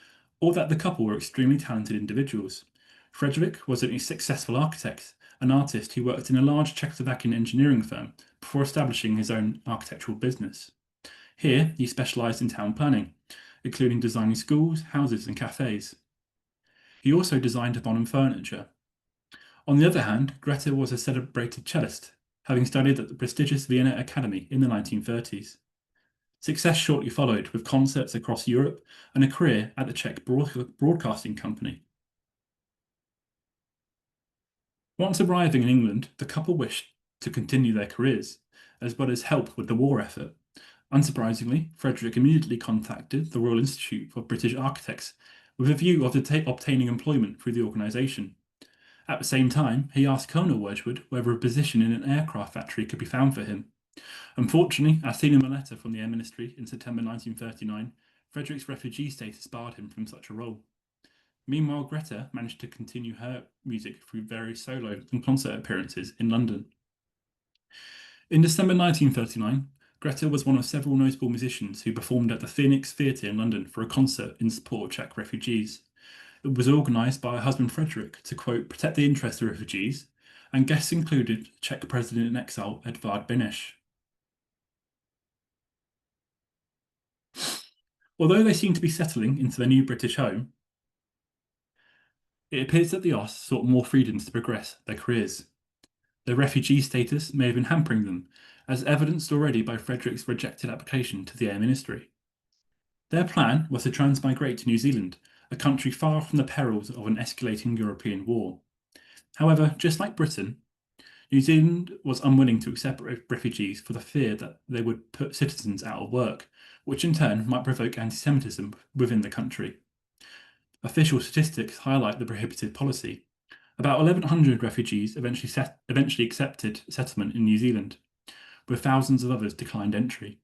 or that the couple were extremely talented individuals. Frederick was a successful architect, an artist who worked in a large Czechoslovakian engineering firm before establishing his own architectural business. Here, he specialised in town planning, including designing schools, houses, and cafes. He also designed modern furniture. On the other hand, Greta was a celebrated cellist, having studied at the prestigious V&A Academy in the 1930s. Success shortly followed, with concerts across Europe and a career at the Czech Broadcasting Company. Once arriving in England, the couple wished to continue their careers. as well as help with the war effort. Unsurprisingly, Frederick immediately contacted the Royal Institute of British Architects with a view of obtaining employment through the organisation. At the same time, he asked Colonel Wedgwood whether a position in an aircraft factory could be found for him. Unfortunately, as seen in a letter from the Air Ministry in September 1939, Frederick's refugee status barred him from such a role. Meanwhile, Greta managed to continue her music through various solo and concert appearances in London. In December 1939, Greta was one of several notable musicians who performed at the Phoenix Theatre in London for a concert in support of Czech refugees. It was organised by her husband Frederick to, quote, protect the interests of refugees, and guests included Czech President in exile Edvard Beneš. Although they seemed to be settling into their new British home, it appears that the Oss sought more freedoms to progress their careers. Their refugee status may have been hampering them, as evidenced already by Frederick's rejected application to the Air Ministry. Their plan was to transmigrate to New Zealand, a country far from the perils of an escalating European war. However, just like Britain, New Zealand was unwilling to accept refugees for the fear that they would put citizens out of work, which in turn might provoke anti-Semitism within the country. Official statistics highlight the prohibited policy. About 1,100 refugees eventually accepted settlement in New Zealand, with thousands of others declined entry.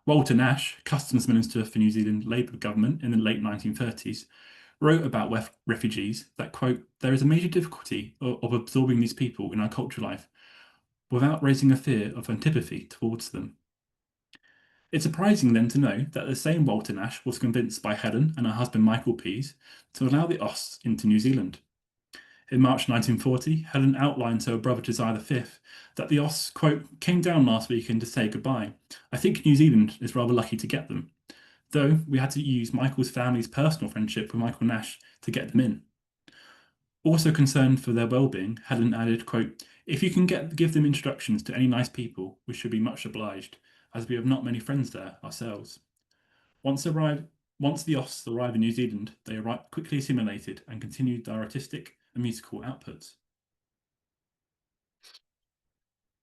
Walter Nash, Customs Minister for New Zealand Labour government in the late 1930s, wrote about refugees that, quote, there is a major difficulty of absorbing these people in our cultural life without raising a fear of antipathy towards them. It's surprising then to know that the same Walter Nash was convinced by Helen and her husband Michael Pease to allow the Oss into New Zealand. In March 1940, Helen outlined to her brother Josiah V that the Oss, quote, came down last weekend to say goodbye. I think New Zealand is rather lucky to get them, though we had to use Michael's family's personal friendship with Michael Nash to get them in. Also concerned for their well-being, Helen added, quote, if you can give them instructions to any nice people, we should be much obliged, as we have not many friends there ourselves. Once the Oss arrive in New Zealand, they are quickly assimilated and continued their artistic and musical outputs.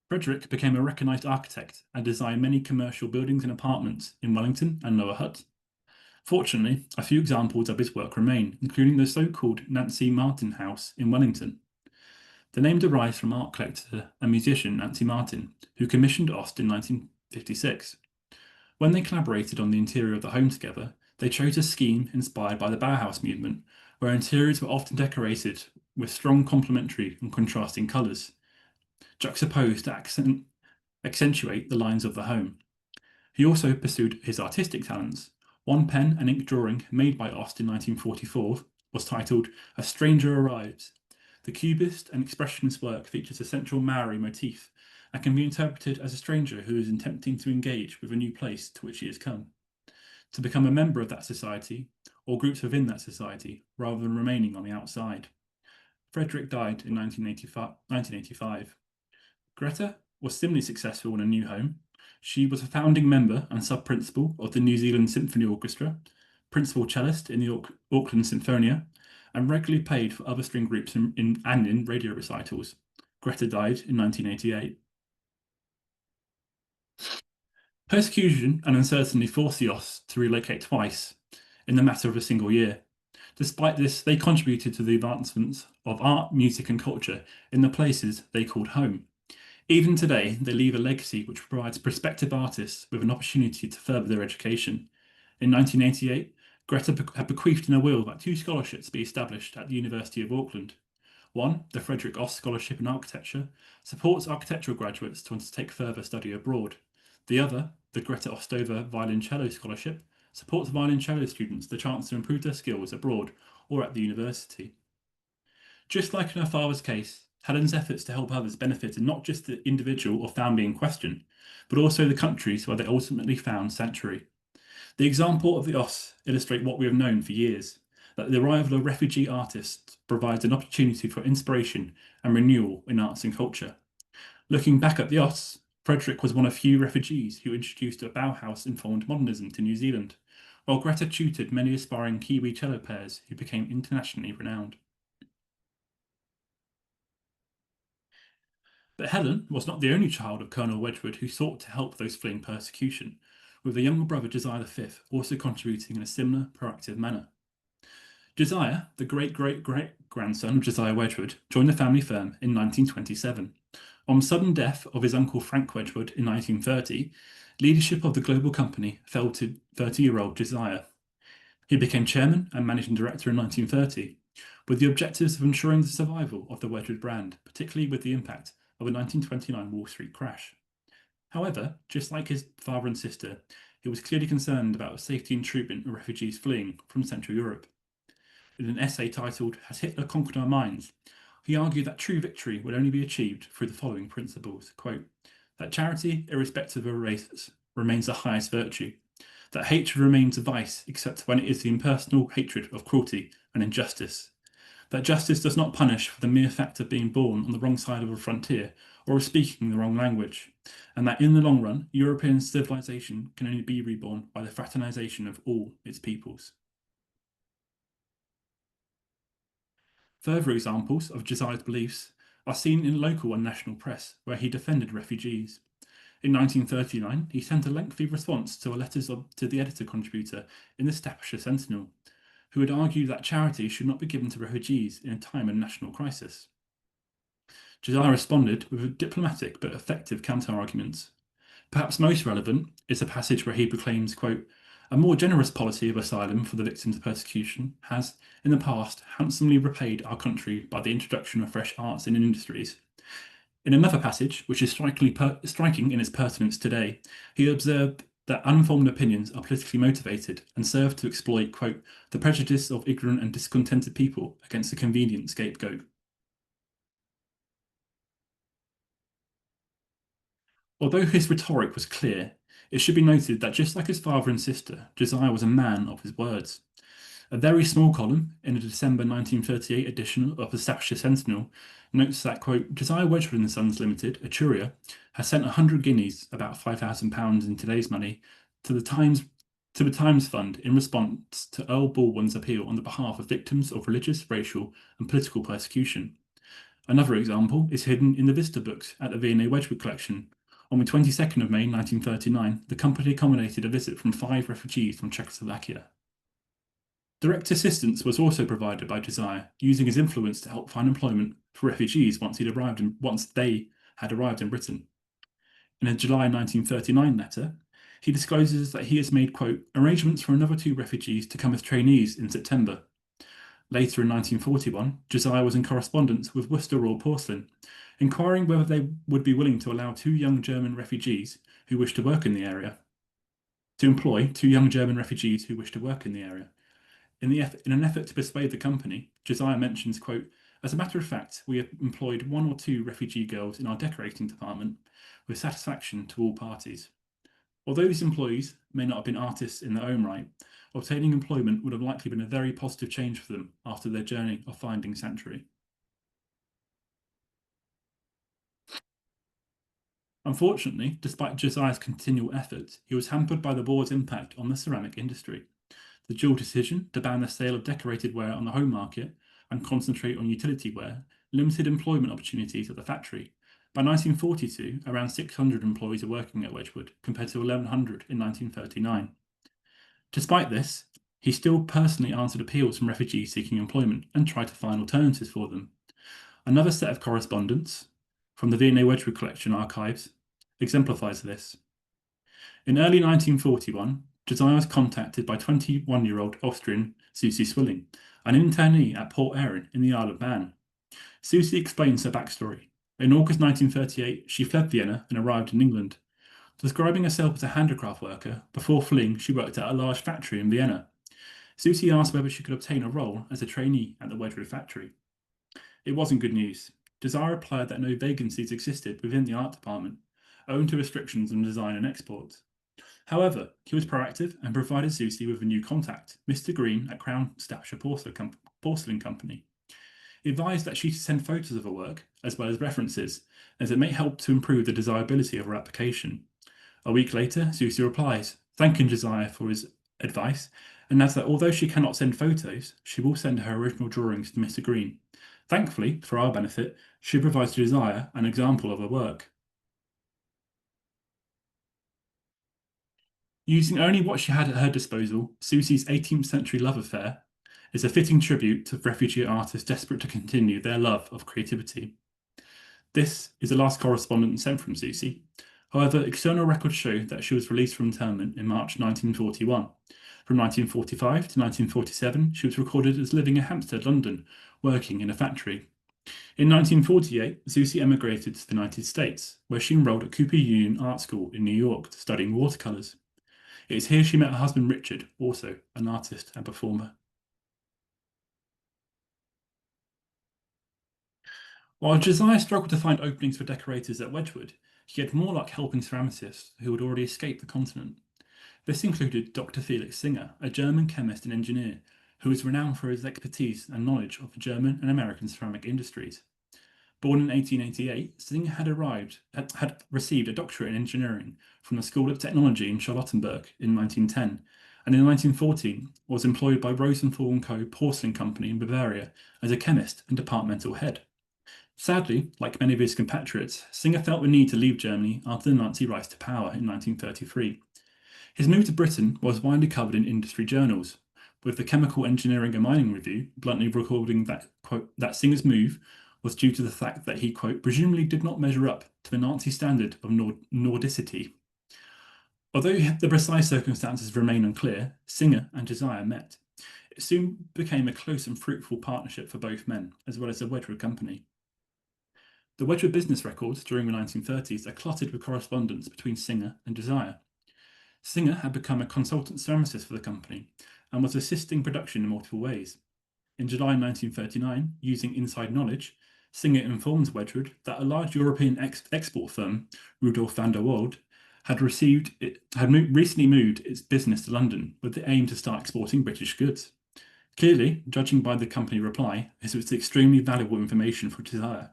Frederick became a recognised architect and designed many commercial buildings and apartments in Wellington and Lower Hutt. Fortunately, a few examples of his work remain, including the so-called Nancy Martin House in Wellington. The name derives from art collector and musician Nancy Martin, who commissioned Ost in 1956. When they collaborated on the interior of the home together, they chose a scheme inspired by the Bauhaus movement, where interiors were often decorated with strong complementary and contrasting colours, juxtaposed to accentuate the lines of the home. He also pursued his artistic talents. One pen and ink drawing made by Ost in 1944 was titled A Stranger Arrives. The Cubist and Expressionist work features a central Maori motif and can be interpreted as a stranger who is attempting to engage with a new place to which he has come, to become a member of that society or groups within that society rather than remaining on the outside. Frederick died in 1985. Greta was similarly successful in a new home. She was a founding member and sub-principal of the New Zealand Symphony Orchestra, principal cellist in the Auckland Sinfonia, and regularly played for other string groups in radio recitals. Greta died in 1988. Persecution and uncertainty forced the Oss to relocate twice in the matter of a single year. Despite this, they contributed to the advancements of art, music, and culture in the places they called home. Even today, they leave a legacy which provides prospective artists with an opportunity to further their education. In 1988, Greta had bequeathed in a will that 2 scholarships be established at the University of Auckland. One, the Frederick Oss Scholarship in Architecture, supports architectural graduates to undertake further study abroad. The other, the Greta Ostova Violoncello Scholarship, supports violoncello students the chance to improve their skills abroad or at the university. Just like in her father's case, Helen's efforts to help others benefited not just the individual or family in question, but also the countries where they ultimately found sanctuary. The example of the Oss illustrate what we have known for years, that the arrival of refugee artists provides an opportunity for inspiration and renewal in arts and culture. Looking back at the Oss, Frederick was one of few refugees who introduced a Bauhaus-informed modernism to New Zealand, while Greta tutored many aspiring Kiwi cello pairs who became internationally renowned. But Helen was not the only child of Colonel Wedgwood who sought to help those fleeing persecution, with a younger brother Josiah V also contributing in a similar proactive manner. Josiah, the great-great-great-grandson of Josiah Wedgwood, joined the family firm in 1927. On sudden death of his uncle Frank Wedgwood in 1930, leadership of the global company fell to 30-year-old Josiah. He became chairman and managing director in 1930, with the objectives of ensuring the survival of the Wedgwood brand, particularly with the impact of the 1929 Wall Street crash. However, just like his father and sister, he was clearly concerned about the safety and treatment of refugees fleeing from Central Europe. In an essay titled Has Hitler Conquered Our Minds?, he argued that true victory would only be achieved through the following principles. Quote, that charity, irrespective of race, remains the highest virtue. That hatred remains a vice except when it is the impersonal hatred of cruelty and injustice. That justice does not punish for the mere fact of being born on the wrong side of a frontier or of speaking the wrong language, and that in the long run, European civilization can only be reborn by the fraternization of all its peoples. Further examples of Josiah's beliefs are seen in local and national press, where he defended refugees. In 1939, he sent a lengthy response to a letter to the editor-contributor in the Staffordshire Sentinel, who had argued that charity should not be given to refugees in a time of national crisis. Josiah responded with diplomatic but effective counter-arguments. Perhaps most relevant is a passage where he proclaims, quote, a more generous policy of asylum for the victims of persecution has, in the past, handsomely repaid our country by the introduction of fresh arts and industries. In another passage, which is striking in its pertinence today, he observed that unformed opinions are politically motivated and serve to exploit, quote, the prejudice of ignorant and discontented people against a convenient scapegoat. Although his rhetoric was clear, it should be noted that just like his father and sister, Josiah was a man of his words. A very small column in a December 1938 edition of the Staffordshire Sentinel notes that, quote, Josiah Wedgwood and Sons Limited, a courier, has sent 100 guineas, about £5,000 in today's money, to the Times Fund in response to Earl Baldwin's appeal on the behalf of victims of religious, racial, and political persecution. Another example is hidden in the visitor books at the V&A Wedgwood Collection. On the 22nd of May 1939, the company accommodated a visit from 5 refugees from Czechoslovakia. Direct assistance was also provided by Josiah, using his influence to help find employment for refugees once they had arrived in Britain. In a July 1939 letter, he discloses that he has made, quote, arrangements for another 2 refugees to come as trainees in September. Later in 1941, Josiah was in correspondence with Worcester Royal Porcelain, inquiring whether they would be willing to allow 2 young German refugees who wished to work in the area. To employ 2 young German refugees who wished to work in the area. In an effort to persuade the company, Josiah mentions, quote, as a matter of fact, we have employed 1 or 2 refugee girls in our decorating department with satisfaction to all parties. Although these employees may not have been artists in their own right, obtaining employment would have likely been a very positive change for them after their journey of finding sanctuary. Unfortunately, despite Josiah's continual efforts, he was hampered by the war's impact on the ceramic industry. The dual decision to ban the sale of decorated ware on the home market and concentrate on utility ware limited employment opportunities at the factory. By 1942, around 600 employees were working at Wedgwood, compared to 1,100 in 1939. Despite this, he still personally answered appeals from refugees seeking employment and tried to find alternatives for them. Another set of correspondence from the V&A Wedgwood Collection archives exemplifies this. In early 1941, Josiah was contacted by 21-year-old Austrian Susie Swilling, an internee at Port Erin in the Isle of Man. Susie explains her backstory. In August 1938, she fled Vienna and arrived in England. Describing herself as a handicraft worker, before fleeing, she worked at a large factory in Vienna. Susie asked whether she could obtain a role as a trainee at the Wedgwood factory. It wasn't good news. Josiah replied that no vacancies existed within the art department, owing to restrictions on design and exports. However, he was proactive and provided Susie with a new contact, Mr. Green at Crown Staffordshire Porcelain Company. He advised that she should send photos of her work, as well as references, as it may help to improve the desirability of her application. A week later, Susie replies, thanking Josiah for his advice, and adds that although she cannot send photos, she will send her original drawings to Mr. Green. Thankfully, for our benefit, She provides to Josiah an example of her work. Using only what she had at her disposal, Susie's 18th century love affair is a fitting tribute to refugee artists desperate to continue their love of creativity. This is the last correspondence sent from Susie. However, external records show that she was released from internment in March 1941. From 1945 to 1947, she was recorded as living in Hampstead, London, working in a factory. In 1948, Susie emigrated to the United States, where she enrolled at Cooper Union Art School in New York, studying watercolours. It is here she met her husband Richard, also an artist and performer. While Josiah struggled to find openings for decorators at Wedgwood, he had more luck helping ceramicists who had already escaped the continent. This included Dr. Felix Singer, a German chemist and engineer who was renowned for his expertise and knowledge of the German and American ceramic industries. Born in 1888, Singer had received a doctorate in engineering from the School of Technology in Charlottenburg in 1910, and in 1914 was employed by Rosenthal & Co. Porcelain Company in Bavaria as a chemist and departmental head. Sadly, like many of his compatriots, Singer felt the need to leave Germany after the Nazi rise to power in 1933. His move to Britain was widely covered in industry journals, with the Chemical Engineering and Mining Review bluntly recording that, quote, that Singer's move was due to the fact that he, quote, presumably did not measure up to the Nazi standard of Nordicity. Although the precise circumstances remain unclear, Singer and Josiah met. It soon became a close and fruitful partnership for both men, as well as the Wedgwood Company. The Wedgwood business records during the 1930s are cluttered with correspondence between Singer and Josiah. Singer had become a consultant ceramicist for the company and was assisting production in multiple ways. In July 1939, using inside knowledge, Singer informed Wedgwood that a large European export firm, Rudolf van der Wald, had recently moved its business to London with the aim to start exporting British goods. Clearly, judging by the company reply, this was extremely valuable information for Josiah.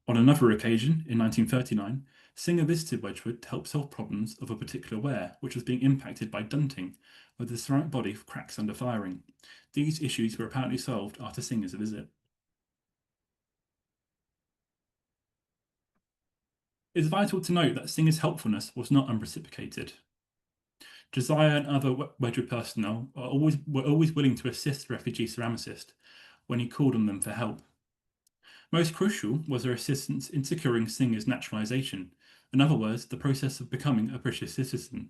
On another occasion, in 1939, Singer visited Wedgwood to help solve problems of a particular ware which was being impacted by dunting, where the ceramic body cracks under firing. These issues were apparently solved after Singer's visit. It is vital to note that Singer's helpfulness was not unreciprocated. Josiah and other Wedgwood personnel were always willing to assist the refugee ceramicist when he called on them for help. Most crucial was their assistance in securing Singer's naturalisation, in other words, the process of becoming a British citizen.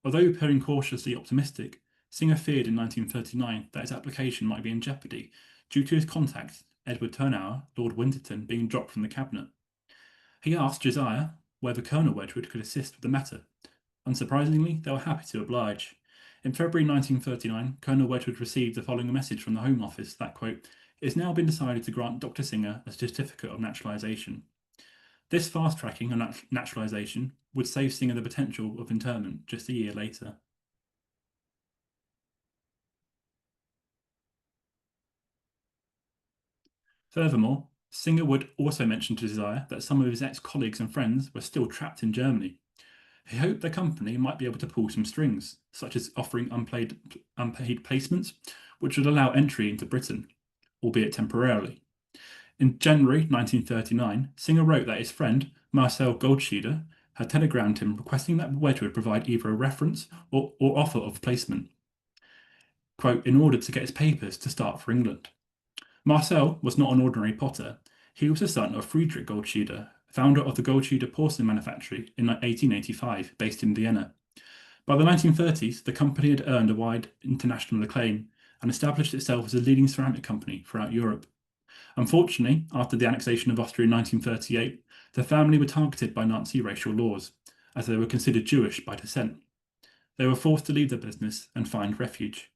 Although appearing cautiously optimistic, Singer feared in 1939 that his application might be in jeopardy due to his contact, Edward Turnauer, Lord Winterton, being dropped from the cabinet. He asked Josiah whether Colonel Wedgwood could assist with the matter. Unsurprisingly, they were happy to oblige. In February 1939, Colonel Wedgwood received the following message from the Home Office that, quote, it has now been decided to grant Dr. Singer a certificate of naturalisation. This fast-tracking of naturalisation would save Singer the potential of internment just a year later. Furthermore, Singer would also mention to Josiah that some of his ex-colleagues and friends were still trapped in Germany. He hoped the company might be able to pull some strings, such as offering unpaid placements, which would allow entry into Britain, albeit temporarily. In January 1939, Singer wrote that his friend, Marcel Goldschieder, had telegrammed him requesting that Wedgwood provide either a reference or offer of placement, quote, in order to get his papers to start for England. Marcel was not an ordinary potter. He was the son of Friedrich Goldschieder, founder of the Goldschieder porcelain manufactory in 1885, based in Vienna. By the 1930s, the company had earned a wide international acclaim and established itself as a leading ceramic company throughout Europe. Unfortunately, after the annexation of Austria in 1938, the family were targeted by Nazi racial laws, as they were considered Jewish by descent. They were forced to leave their business and find refuge.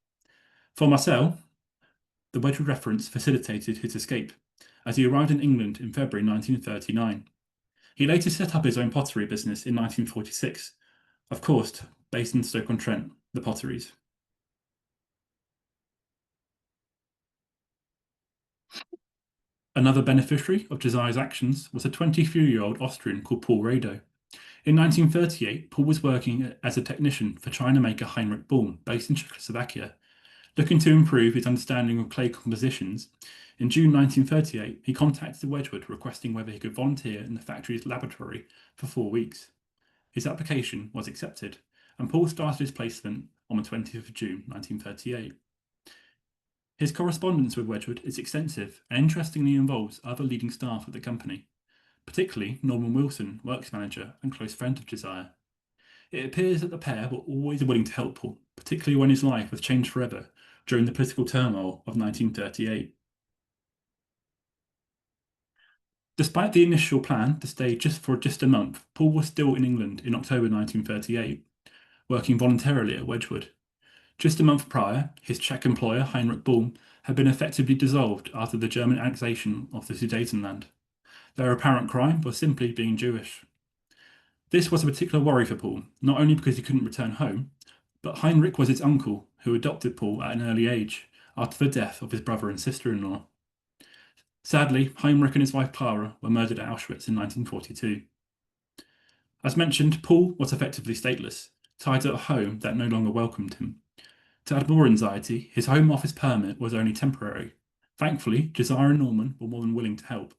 For Marcel, the Wedgwood reference facilitated his escape, as he arrived in England in February 1939. He later set up his own pottery business in 1946, of course, based in Stoke-on-Trent, the Potteries. Another beneficiary of Josiah's actions was a 23-year-old Austrian called Paul Rado. In 1938, Paul was working as a technician for China maker Heinrich Böhm, based in Czechoslovakia. Looking to improve his understanding of clay compositions, in June 1938 he contacted Wedgwood requesting whether he could volunteer in the factory's laboratory for 4 weeks. His application was accepted, and Paul started his placement on the 20th of June 1938. His correspondence with Wedgwood is extensive and interestingly involves other leading staff at the company, particularly Norman Wilson, works manager and close friend of Josiah. It appears that the pair were always willing to help Paul, particularly when his life was changed forever during the political turmoil of 1938. Despite the initial plan to stay just a month, Paul was still in England in October 1938, working voluntarily at Wedgwood. Just a month prior, his Czech employer, Heinrich Böhm, had been effectively dissolved after the German annexation of the Sudetenland. Their apparent crime was simply being Jewish. This was a particular worry for Paul, not only because he couldn't return home, but Heinrich was his uncle, who adopted Paul at an early age, after the death of his brother and sister-in-law. Sadly, Heinrich and his wife Clara were murdered at Auschwitz in 1942. As mentioned, Paul was effectively stateless, tied to a home that no longer welcomed him. To add more anxiety, his Home Office permit was only temporary. Thankfully, Josiah and Norman were more than willing to help.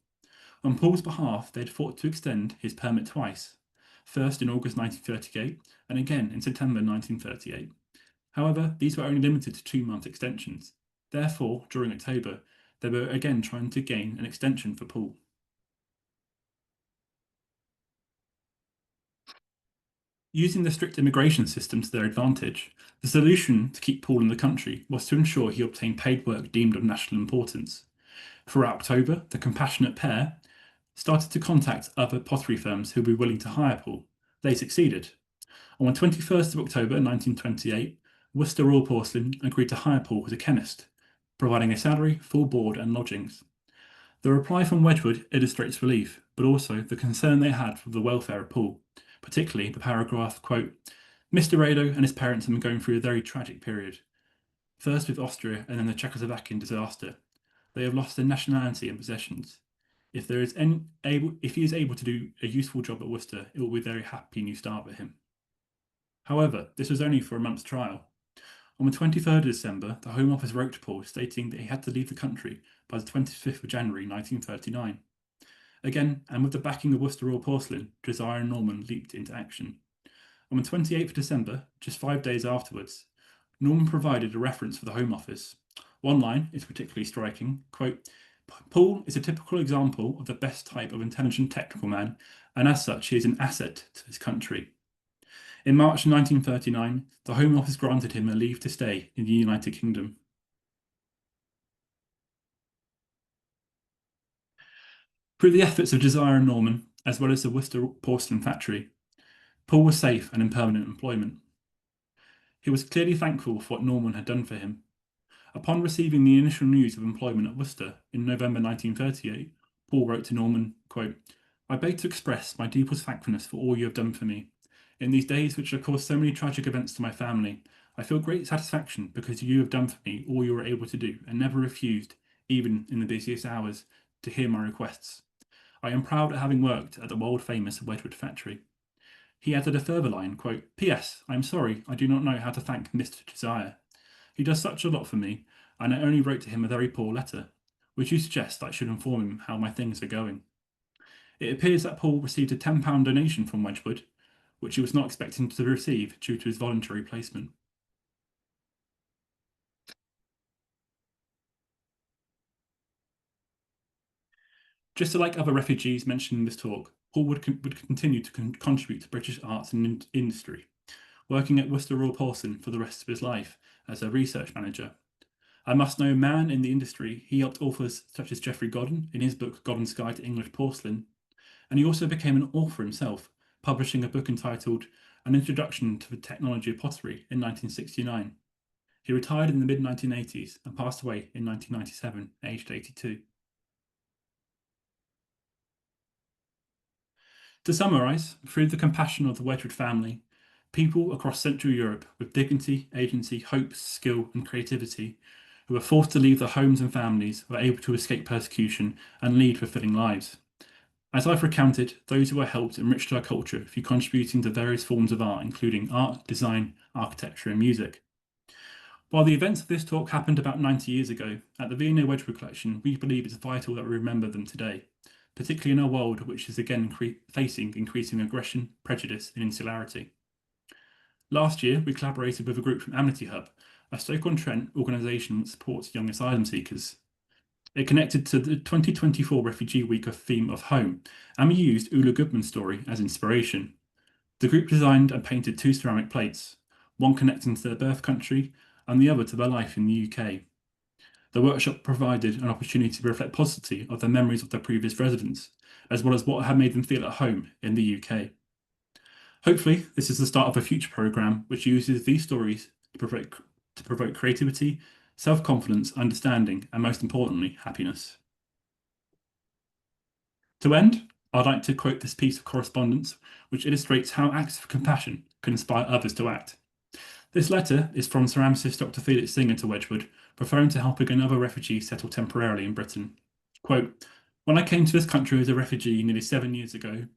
On Paul's behalf, they had fought to extend his permit twice, first in August 1938 and again in September 1938. However, these were only limited to 2-month extensions. Therefore, during October, they were again trying to gain an extension for Paul. Using the strict immigration system to their advantage, the solution to keep Paul in the country was to ensure he obtained paid work deemed of national importance. Throughout October, the compassionate pair started to contact other pottery firms who would be willing to hire Paul. They succeeded. On the 21st of October 1928, Worcester Royal Porcelain agreed to hire Paul as a chemist, providing a salary, full board and lodgings. The reply from Wedgwood illustrates relief, but also the concern they had for the welfare of Paul, particularly the paragraph, quote, Mr. Rado and his parents have been going through a very tragic period. First with Austria and then the Czechoslovakian disaster. They have lost their nationality and possessions. If he is able to do a useful job at Worcester, it will be a very happy new start for him. However, this was only for a month's trial. On the 23rd of December, the Home Office wrote to Paul stating that he had to leave the country by the 25th of January 1939. Again, and with the backing of Worcester Royal Porcelain, Josiah and Norman leaped into action. On the 28th of December, just 5 days afterwards, Norman provided a reference for the Home Office. One line is particularly striking, quote, Paul is a typical example of the best type of intelligent technical man, and as such he is an asset to his country. In March 1939, the Home Office granted him a leave to stay in the United Kingdom. Through the efforts of Josiah and Norman, as well as the Worcester Porcelain Factory, Paul was safe and in permanent employment. He was clearly thankful for what Norman had done for him. Upon receiving the initial news of employment at Worcester in November 1938, Paul wrote to Norman, quote, I beg to express my deepest thankfulness for all you have done for me. In these days which have caused so many tragic events to my family, I feel great satisfaction because you have done for me all you were able to do and never refused, even in the busiest hours, to hear my requests. I am proud at having worked at the world-famous Wedgwood factory. He added a further line, quote, P.S. I am sorry I do not know how to thank Mr. Josiah. He does such a lot for me, and I only wrote to him a very poor letter. Would you suggest I should inform him how my things are going? It appears that Paul received a £10 donation from Wedgwood, which he was not expecting to receive due to his voluntary placement. Just like other refugees mentioned in this talk, Paul would continue to contribute to British arts and industry, working at Worcester Royal Porcelain for the rest of his life as a research manager. A must-know man in the industry, he helped authors such as Geoffrey Godden in his book Godden's Guide to English Porcelain, and he also became an author himself, publishing a book entitled An Introduction to the Technology of Pottery in 1969. He retired in the mid-1980s and passed away in 1997, aged 82. To summarise, through the compassion of the Wedgwood family, people across Central Europe with dignity, agency, hope, skill and creativity who were forced to leave their homes and families were able to escape persecution and lead fulfilling lives. As I've recounted, those who were helped enriched our culture through contributing to various forms of art, including art, design, architecture and music. While the events of this talk happened about 90 years ago, at the V&A Wedgwood Collection, we believe it's vital that we remember them today, particularly in a world which is again facing increasing aggression, prejudice, and insularity. Last year, we collaborated with a group from Amnesty Hub, a Stoke-on-Trent organisation that supports young asylum seekers. It connected to the 2024 Refugee Week of theme of home, and we used Ula Goodman's story as inspiration. The group designed and painted 2 ceramic plates, one connecting to their birth country and the other to their life in the UK. The workshop provided an opportunity to reflect positively of their memories of their previous residence, as well as what had made them feel at home in the UK. Hopefully, this is the start of a future programme which uses these stories to provoke creativity, self-confidence, understanding, and most importantly, happiness. To end, I'd like to quote this piece of correspondence which illustrates how acts of compassion can inspire others to act. This letter is from ceramicist Dr. Felix Singer to Wedgwood, preferring to help another refugee settle temporarily in Britain. Quote, "When I came to this country as a refugee nearly 7 years ago,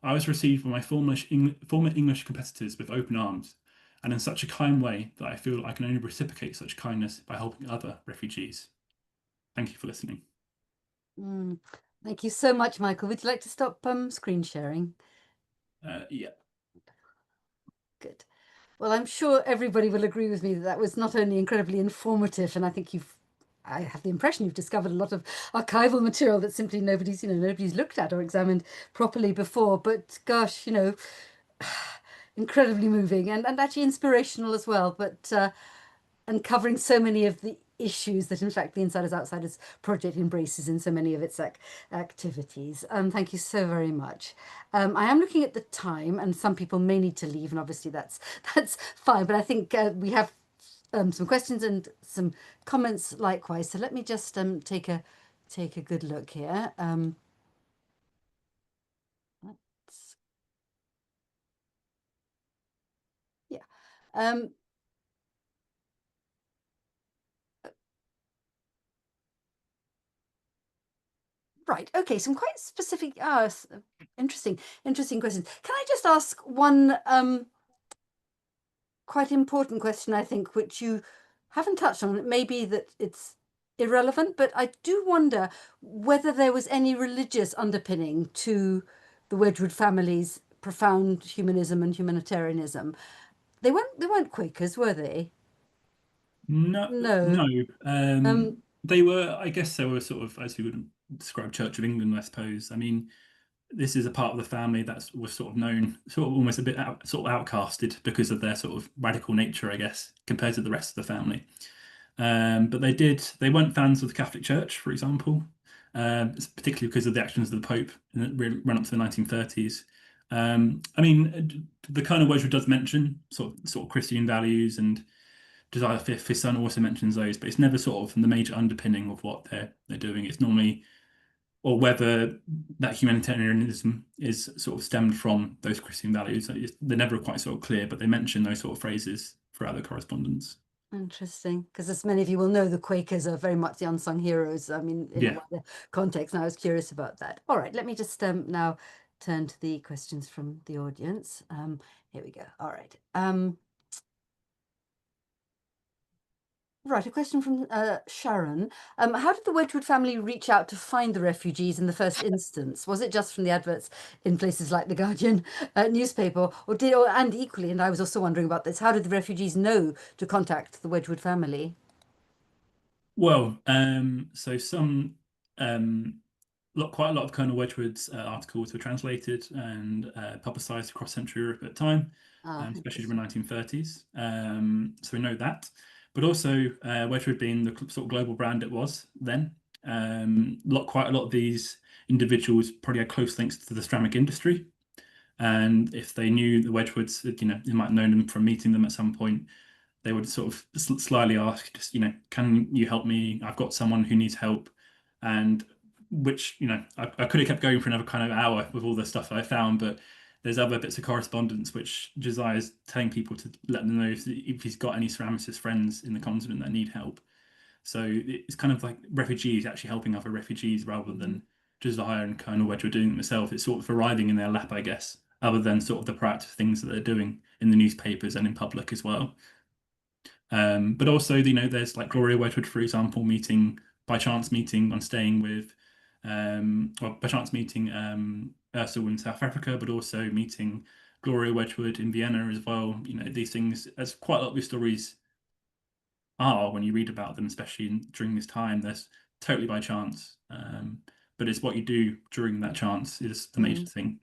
I was received by my former English competitors with open arms, and in such a kind way that I feel I can only reciprocate such kindness by helping other refugees." Thank you for listening. Thank you so much, Michael. Would you like to stop screen sharing? Yeah. Good. Well, I'm sure everybody will agree with me that that was not only incredibly informative, and I think I have the impression you've discovered a lot of archival material that simply nobody's looked at or examined properly before. But gosh, incredibly moving and actually inspirational as well. But and covering so many of the issues that in fact the Insiders Outsiders project embraces in so many of its activities. Thank you so very much. I am looking at the time, and some people may need to leave, and obviously that's fine. But I think we have some questions and some comments likewise. So let me just take a good look here. Yeah. Right. Okay. Some quite specific, interesting questions. Can I just ask one quite important question, I think, which you haven't touched on? It may be that it's irrelevant, but I do wonder whether there was any religious underpinning to the Wedgwood family's profound humanism and humanitarianism. They weren't Quakers, were they? No. No. They were, I guess they were sort of, as you would describe, Church of England, I suppose. I mean, this is a part of the family that was sort of known, sort of almost a bit sort of outcasted because of their sort of radical nature, I guess, compared to the rest of the family. But they weren't fans of the Catholic Church, for example, particularly because of the actions of the Pope in the run up to the 1930s. I mean, the Colonel Wedgwood does mention sort of Christian values, and Josiah V, his son, also mentions those, but it's never sort of the major underpinning of what they're doing. It's normally, or whether that humanitarianism is sort of stemmed from those Christian values. They're never quite sort of clear, but they mention those sort of phrases throughout the correspondence. Interesting, because as many of you will know, the Quakers are very much the unsung heroes. I mean, in a wider context, and I was curious about that. All right, let me just now turn to the questions from the audience. Here we go. All right. Right, a question from Sharon. How did the Wedgwood family reach out to find the refugees in the first instance? Was it just from the adverts in places like the Guardian newspaper, and equally, and I was also wondering about this, how did the refugees know to contact the Wedgwood family? Well, so quite a lot of Colonel Wedgwood's articles were translated and publicised across Central Europe at the time, especially in the 1930s. So we know that. But also, Wedgwood being the sort of global brand it was then, quite a lot of these individuals probably had close links to the ceramic industry. And if they knew the Wedgwoods, they might have known them from meeting them at some point, they would sort of slyly ask, just, can you help me? I've got someone who needs help. And which, I could have kept going for another kind of hour with all the stuff I found, but there's other bits of correspondence which Josiah's telling people to let them know if he's got any ceramicist friends in the continent that need help. So it's kind of like refugees actually helping other refugees rather than Josiah and Colonel Wedgwood doing it themselves. It's sort of arriving in their lap, I guess, other than sort of the proactive things that they're doing in the newspapers and in public as well. But also, there's like Gloria Wedgwood, for example, meeting by chance meeting on staying with, well, by chance meeting Ursula in South Africa, but also meeting Gloria Wedgwood in Vienna as well. These things, as quite a lot of these stories are when you read about them, especially during this time, there's totally by chance. But it's what you do during that chance is the major thing.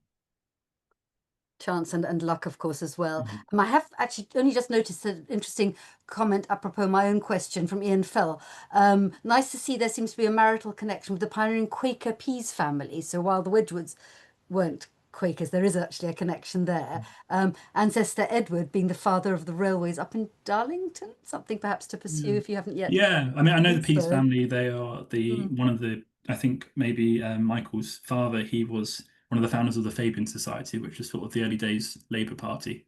Chance and luck, of course, as well. Mhm. I have actually only just noticed an interesting comment apropos my own question from Ian Fell. Nice to see there seems to be a marital connection with the pioneering Quaker Pease family. So while the Wedgwoods weren't Quakers, there is actually a connection there. Ancestor Edward being the father of the railways up in Darlington, something perhaps to pursue Yeah. if you haven't yet. Yeah, I mean, I know the Pease So, family. They are mm, one of the, I think maybe Michael's father. He was one of the founders of the Fabian Society, which is sort of the early days Labour Party.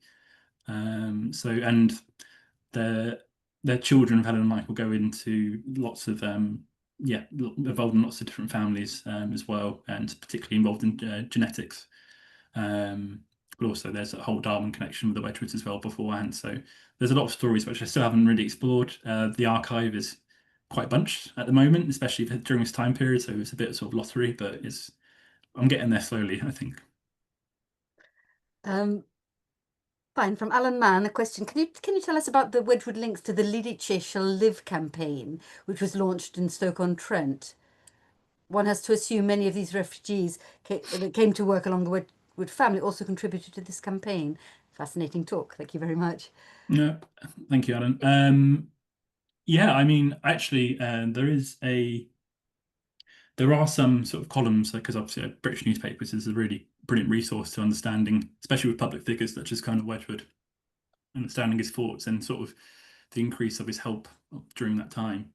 And their children, Helen and Michael, go into lots of involved in lots of different families as well, and particularly involved in genetics. Um, but also there's a whole Darwin connection with the Wedgwoods as well beforehand. So there's a lot of stories which I still haven't really explored. The archive is quite bunched at the moment, especially during this time period. So it's a bit of sort of lottery, but I'm getting there slowly, I think. um, fine. From Alan Mann, a question: Can you tell us about the Wedgwood links to the Lidice Shall Live campaign, which was launched in Stoke-on-Trent? One has to assume many of these refugees that came to work along the Wedgwood family also contributed to this campaign. Fascinating talk. Thank you very much. Yeah, thank you, Alan. Yeah, I mean, actually, there are some sort of columns because obviously British newspapers is a really brilliant resource to understanding, especially with public figures such as kind of Wedgwood, understanding his thoughts and sort of the increase of his help during that time.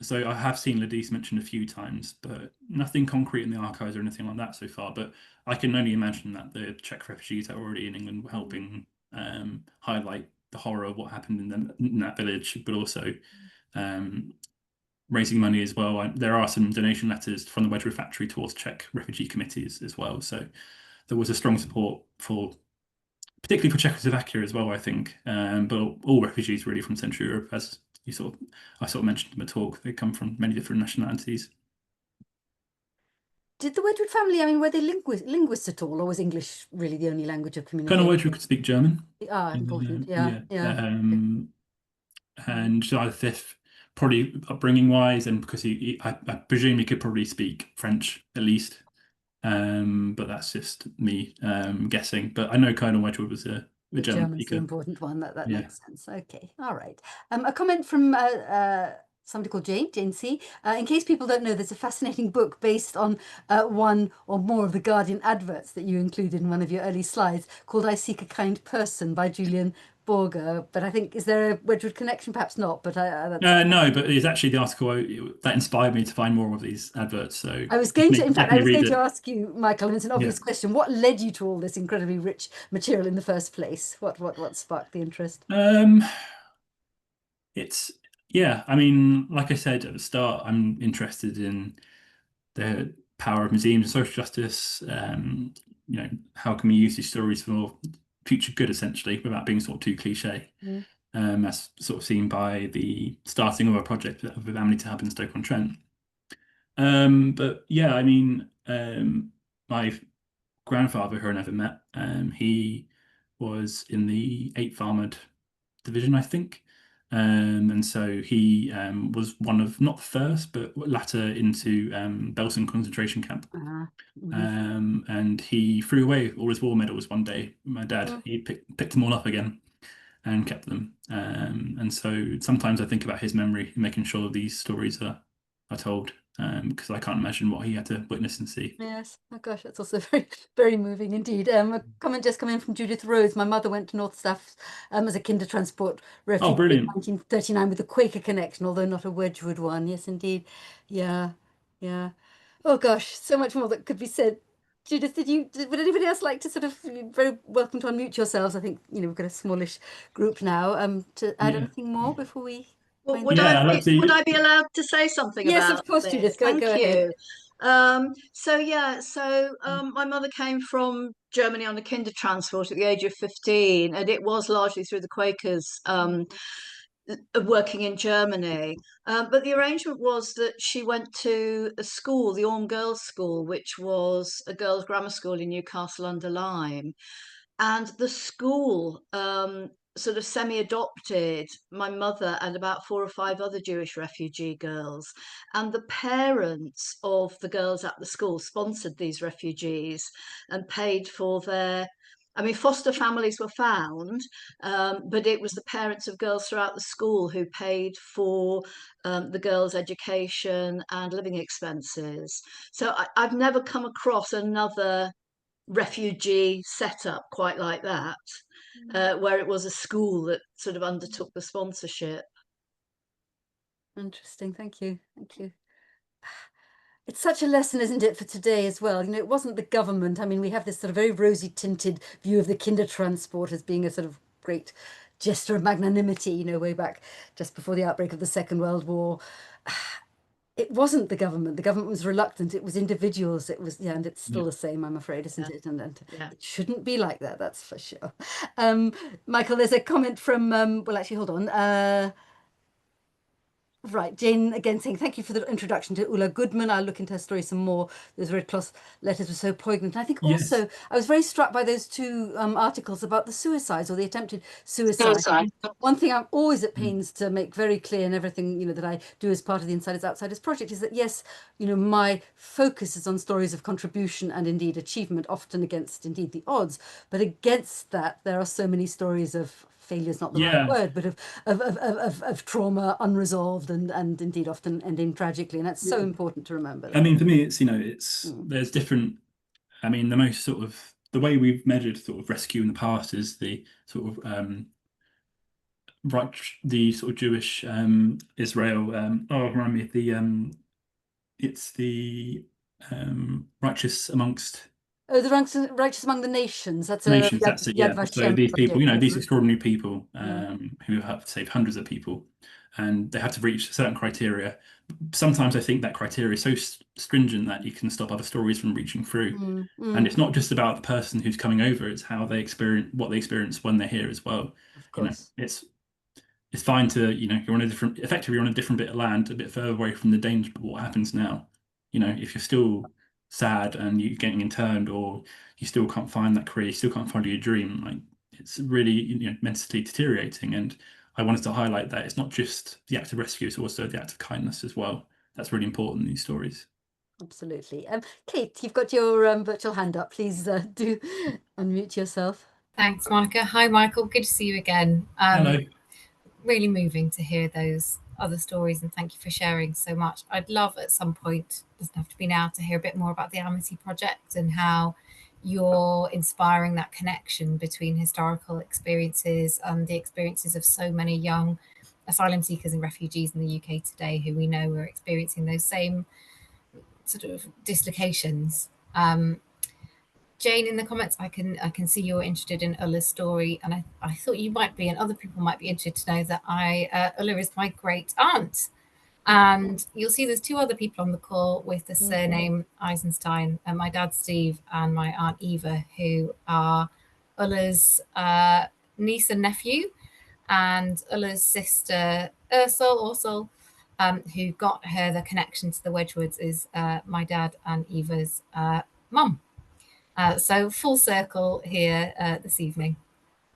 So I have seen Ladise mentioned a few times, but nothing concrete in the archives or anything like that so far. But I can only imagine that the Czech refugees that were already in England were helping highlight the horror of what happened in that village, but also um, raising money as well. There are some donation letters from the Wedgwood factory towards Czech refugee committees as well. So there was a strong support particularly for Czechoslovakia as well, I think. But all refugees really from Central Europe, as I sort of mentioned in the talk, they come from many different nationalities. Did the Wedgwood family, I mean, were they linguists at all, or was English really the only language of Colonel Wedgwood communication? could speak German. Important. Yeah, Yeah. yeah. And July the 5th, probably upbringing wise, and because I presume he could probably speak French at least. But that's just me guessing. But I know Colonel Wedgwood was a The German German's the speaker. important one. That Yeah. makes sense. Okay, all right. A comment from somebody called Jane C. In case people don't know, there's a fascinating book based on one or more of the Guardian adverts that you included in one of your early slides called I Seek a Kind Person by Julian Borger. But I think, is there a Wedgwood connection? Perhaps not, but that's... No, but it's actually the article that inspired me to find more of these adverts. So I was going to, in fact, I definitely was read going to it. ask you, Michael, and it's an Yeah. obvious question. What led you to all this incredibly rich material in the first place? What sparked the interest? Um, it's yeah. I mean, like I said at the start, I'm interested in the power of museums and social justice. How can we use these stories for future good, essentially, without being sort of too cliche. Mm. As sort of seen by the starting of a project of the family to happen in Stoke-on-Trent. But yeah, I mean, my grandfather, who I never met, he was in the 8th Armoured Division, I think. And so he was one of, not the first, but latter into Belsen concentration camp. Mhm. And he threw away all his war medals one day. My dad, Mm. he picked them all up again and kept them. And so sometimes I think about his memory, making sure these stories are told, because I can't imagine what he had to witness and see. Yes. Oh gosh, that's also very, very moving indeed. A comment just coming in from Judith Rose. My mother went to North Staff as a kinder transport Oh, refugee in brilliant. 1939 with a Quaker connection, although not a Wedgwood one. Yes, indeed. Yeah, yeah. Oh gosh, so much more that could be said. Judith, would anybody else like to sort of, you're very welcome to unmute yourselves. I think, we've got a smallish group now. To add Yeah. anything more before we Well, wind would things I Yeah, I'd up? like be would to. I be allowed to say something Yes, of about course, this? Judith. Go Thank ahead. you. My mother came from Germany on a kinder transport at the age of 15, and it was largely through the Quakers working in Germany. But the arrangement was that she went to a school, the Orme Girls' School, which was a girls' grammar school in Newcastle under Lyme. And the school sort of semi-adopted my mother and about 4 or 5 other Jewish refugee girls. And the parents of the girls at the school sponsored these refugees and paid for their. I mean, foster families were found, but it was the parents of girls throughout the school who paid for the girls' education and living expenses. So I've never come across another refugee setup quite like that, where it was a school that sort of undertook the sponsorship. Interesting. Thank you. Thank you. It's such a lesson, isn't it, for today as well? You know, it wasn't the government. I mean, we have this sort of very rosy tinted view of the Kindertransport as being a sort of great gesture of magnanimity, you know, way back just before the outbreak of the Second World War. It wasn't the government. The government was reluctant. It was individuals. It was, yeah, and it's still the same, I'm afraid, isn't it? And Yeah. it shouldn't be like that, that's for sure. Michael, there's a comment from, well, actually, hold on. Right, Jane again saying, thank you for the introduction to Ulla Goodman. I'll look into her story some more. Those Red Cross letters were so poignant. I think Yes. also I was very struck by those two articles about the suicides or the attempted suicide. One thing I'm always at pains to make very clear in everything, you know, that I do as part of the Insiders Outsiders project is that, yes, you know, my focus is on stories of contribution and indeed achievement, often against indeed the odds. But against that, there are so many stories of failure is not the right word, but of trauma unresolved and indeed often ending tragically. And that's so important to remember that. I mean, for me, it's, you know, it's there's different. I mean, the most sort of the way we've measured sort of rescue in the past is the sort of right, the sort of Jewish Israel. Remind me of the it's the righteous amongst. Oh, the righteous among the nations. That's a Nations, that's it, Yad yeah. So Vashem these people, you know, project. these extraordinary people who have saved hundreds of people, and they have to reach certain criteria. Sometimes I think that criteria is so stringent that you can stop other stories from reaching through. And it's not just about the person who's coming over, it's how they experience what they experience when they're here as well. Of You know, course. it's fine to, you know, you're on a different, effectively you're on a different bit of land, a bit further away from the danger of what happens now. You know, if you're still sad and you're getting interned, or you still can't find that career, you still can't find your dream, like it's really, you know, mentally deteriorating. And I wanted to highlight that it's not just the act of rescue, it's also the act of kindness as well. That's really important in these stories. Absolutely. Kate, you've got your virtual hand up. Please do unmute yourself. Thanks, Monica. Hi, Michael. Good to see you again. Hello. Really moving to hear those other stories, and thank you for sharing so much. I'd love at some point, doesn't have to be now, to hear a bit more about the Amity Project and how you're inspiring that connection between historical experiences and the experiences of so many young asylum seekers and refugees in the UK today who we know are experiencing those same sort of dislocations. Jane, in the comments, I can see you're interested in Ulla's story, and I thought you might be, and other people might be interested to know that Ulla is my great aunt. And you'll see there's two other people on the call with the surname Eisenstein, and my dad Steve and my aunt Eva, who are Ulla's niece and nephew, and Ulla's sister Ursel, who got her the connection to the Wedgwoods, is my dad and Eva's mum. So full circle here this evening.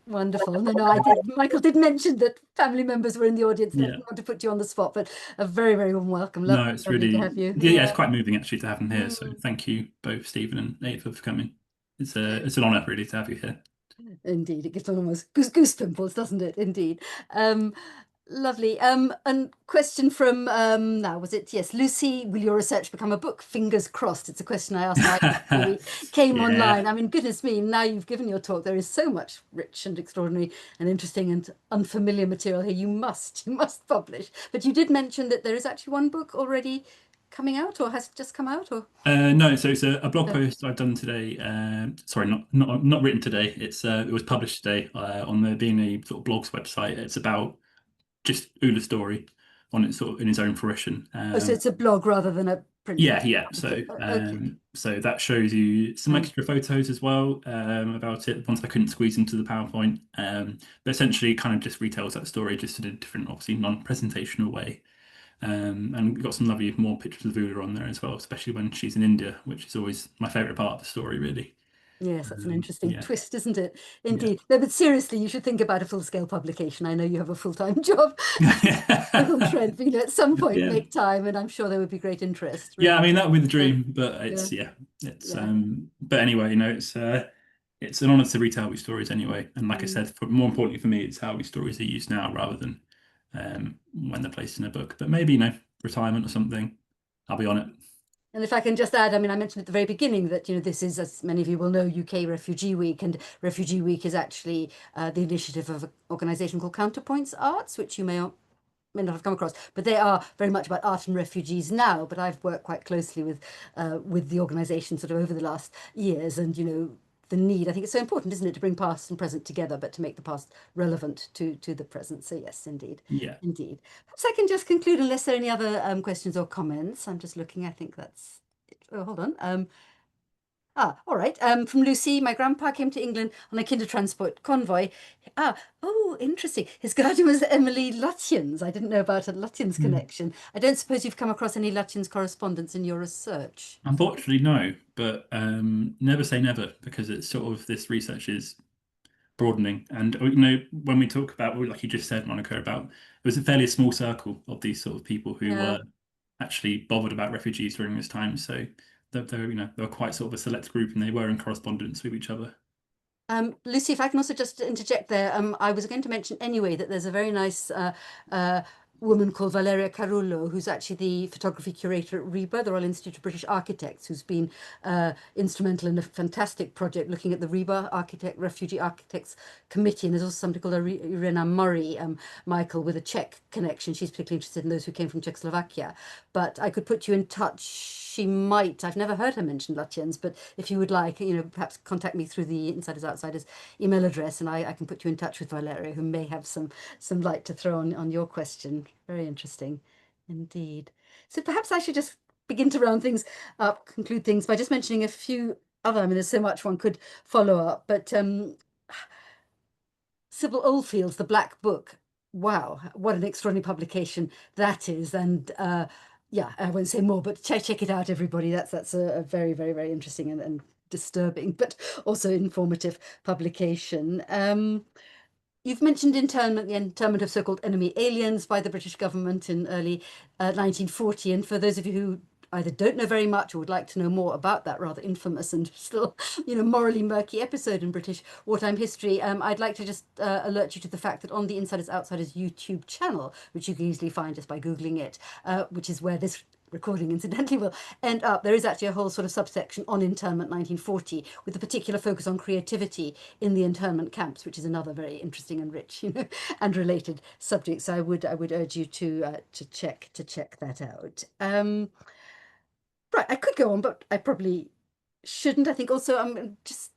Wonderful. No, Michael did mention that family members were in the audience. And I didn't want to put you on the spot, but a very, very warm welcome. No, it's lovely really to have you. Yeah, it's quite moving actually to have them here. So thank you both, Stephen and Ava, for coming. It's an honour really to have you here. Indeed, it gives one almost goose pimples, doesn't it? Indeed. Lovely. And question from now, was it, yes, Lucy, will your research become a book? Fingers crossed. It's a question I asked Mike before we came online. I mean, goodness me, now you've given your talk, there is so much rich and extraordinary and interesting and unfamiliar material here. You must publish. But you did mention that there is actually one book already coming out, or has just come out, or no, so it's a blog post I've done today. Sorry, not written today. It was published today on the V&A sort of blogs website. It's about just Ulla's story on its sort of in its own fruition. so it's a blog rather than a print. Yeah. Okay. So that shows you some Mm. extra photos as well about it. Once I couldn't squeeze into the PowerPoint, but essentially kind of just retells that story just in a different, obviously non-presentational way. And we've got some lovely more pictures of Vula on there as well, especially when she's in India, which is always my favourite part of the story, really. Yes, that's an interesting Yeah. twist, isn't it? Yeah. Indeed. No, but seriously, you should think about a full-scale publication. I know you have a full-time job on Trent, but at some point Yeah. make time, and I'm sure there would be great interest. Yeah, I Really. mean that would be the dream, but it's but anyway, it's an honour to retell these stories anyway. And like I said, more importantly for me, it's how these stories are used now rather than when they're placed in a book. But maybe, retirement or something, I'll be on it. And if I can just add, I mean, I mentioned at the very beginning that, this is, as many of you will know, UK Refugee Week, and Refugee Week is actually the initiative of an organisation called Counterpoints Arts, which you may not have come across, but they are very much about art and refugees now. But I've worked quite closely with the organisation sort of over the last years, and the need. I think it's so important, isn't it, to bring past and present together, but to make the past relevant to the present. So yes, indeed. Yeah. Indeed. Perhaps I can just conclude unless there are any other questions or comments. I'm just looking. I think that's it. Oh, hold on. All right. From Lucy, my grandpa came to England on a kinder transport convoy. Oh, interesting. His guardian was Emily Lutyens. I didn't know about a Lutyens connection. I don't suppose you've come across any Lutyens correspondence in your research? Unfortunately, no. But never say never, because it's sort of this research is broadening. And when we talk about, like you just said, Monica, about it was a fairly small circle of these sort of people who were actually bothered about refugees during this time. So they were quite sort of a select group, and they were in correspondence with each other. Lucy, if I can also just interject there, I was going to mention anyway that there's a very nice woman called Valeria Carullo, who's actually the photography curator at RIBA, the Royal Institute of British Architects, who's been instrumental in a fantastic project looking at the RIBA Refugee Architects Committee. And there's also somebody called Irena Murray, Michael, with a Czech connection. She's particularly interested in those who came from Czechoslovakia. But I could put you in touch. She might, I've never heard her mention Lutyens, but if you would like, perhaps contact me through the Insiders Outsiders email address, and I can put you in touch with Valeria, who may have some light to throw on your question. Very interesting indeed. So perhaps I should just begin to round things up, conclude things by just mentioning a few other, I mean, there's so much one could follow up, but Sybil Oldfield's The Black Book. Wow, what an extraordinary publication that is. And yeah, I won't say more, but check it out, everybody. That's a very, very, very interesting and disturbing, but also informative publication. You've mentioned internment, the internment of so-called enemy aliens by the British government in early 1940. And for those of you who either don't know very much or would like to know more about that rather infamous and still, morally murky episode in British wartime history, I'd like to just alert you to the fact that on the Insiders Outsiders YouTube channel, which you can easily find just by Googling it, which is where this recording incidentally will end up, there is actually a whole sort of subsection on internment 1940 with a particular focus on creativity in the internment camps, which is another very interesting and rich and related subject. So I would urge you to check that out. Right, I could go on, but I probably shouldn't. I think also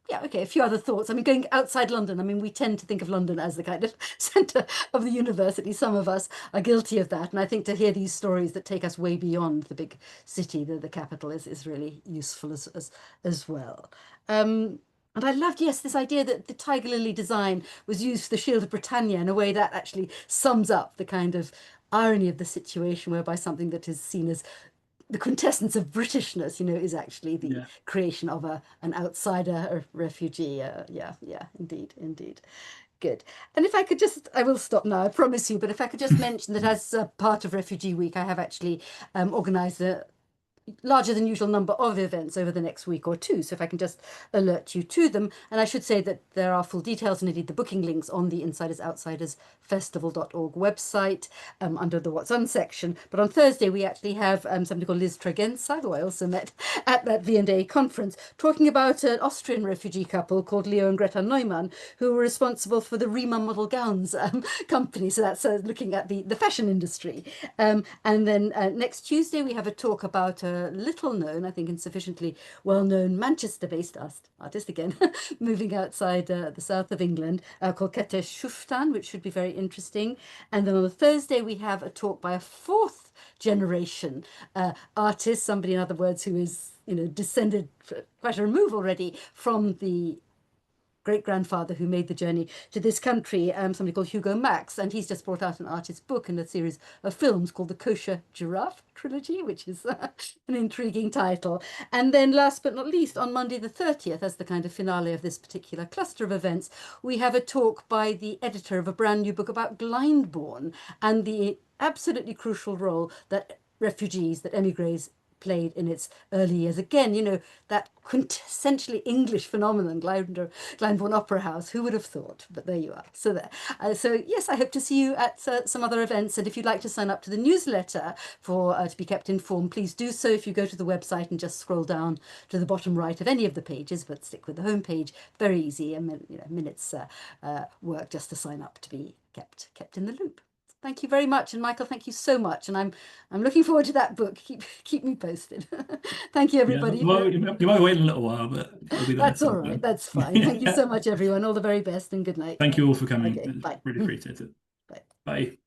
a few other thoughts. I mean, going outside London, I mean, we tend to think of London as the kind of centre of the university. Some of us are guilty of that. And I think to hear these stories that take us way beyond the big city, the capital, is really useful as well. And I loved, yes, this idea that the tiger lily design was used for the Shield of Britannia in a way that actually sums up the kind of irony of the situation, whereby something that is seen as the quintessence of Britishness, is actually the creation of an outsider, a refugee. Indeed. Good. And if I could just, I will stop now, I promise you, but if I could just mention that as part of Refugee Week, I have actually organised a larger than usual number of events over the next week or two. So if I can just alert you to them. And I should say that there are full details and indeed the booking links on the Insiders Outsiders Festival.org website under the What's On section. But on Thursday, we actually have somebody called Liz Tregenza, who I also met at that V&A conference, talking about an Austrian refugee couple called Leo and Greta Neumann, who were responsible for the Riemann model gowns company. So that's looking at the fashion industry. And then next Tuesday, we have a talk about little known, I think insufficiently well known Manchester-based artist again, moving outside the south of England, called Ketesh Shuftan, which should be very interesting. And then on the Thursday we have a talk by a fourth generation artist, somebody, in other words, who is, you know, descended quite a remove already from the great-grandfather who made the journey to this country, somebody called Hugo Max, and he's just brought out an artist's book and a series of films called the Kosher Giraffe Trilogy, which is an intriguing title. And then last but not least, on Monday the 30th, as the kind of finale of this particular cluster of events, we have a talk by the editor of a brand new book about Glyndebourne and the absolutely crucial role that refugees, that emigres, played in its early years. Again, you know, that quintessentially English phenomenon, Glyndebourne Opera House, who would have thought? But there you are. So there. So yes, I hope to see you at some other events. And if you'd like to sign up to the newsletter for to be kept informed, please do so. If you go to the website and just scroll down to the bottom right of any of the pages, but stick with the home page, very easy, a minute's work just to sign up to be kept in the loop. Thank you very much, and Michael, thank you so much, and I'm looking forward to that book. Keep me posted. Thank you, everybody. Yeah, well, you might wait a little while, but it'll be there. That's all right. That's fine. Thank you so much, everyone. All the very best, and good night. Thank you all for coming. Okay, bye. Really appreciate it. Bye. Bye.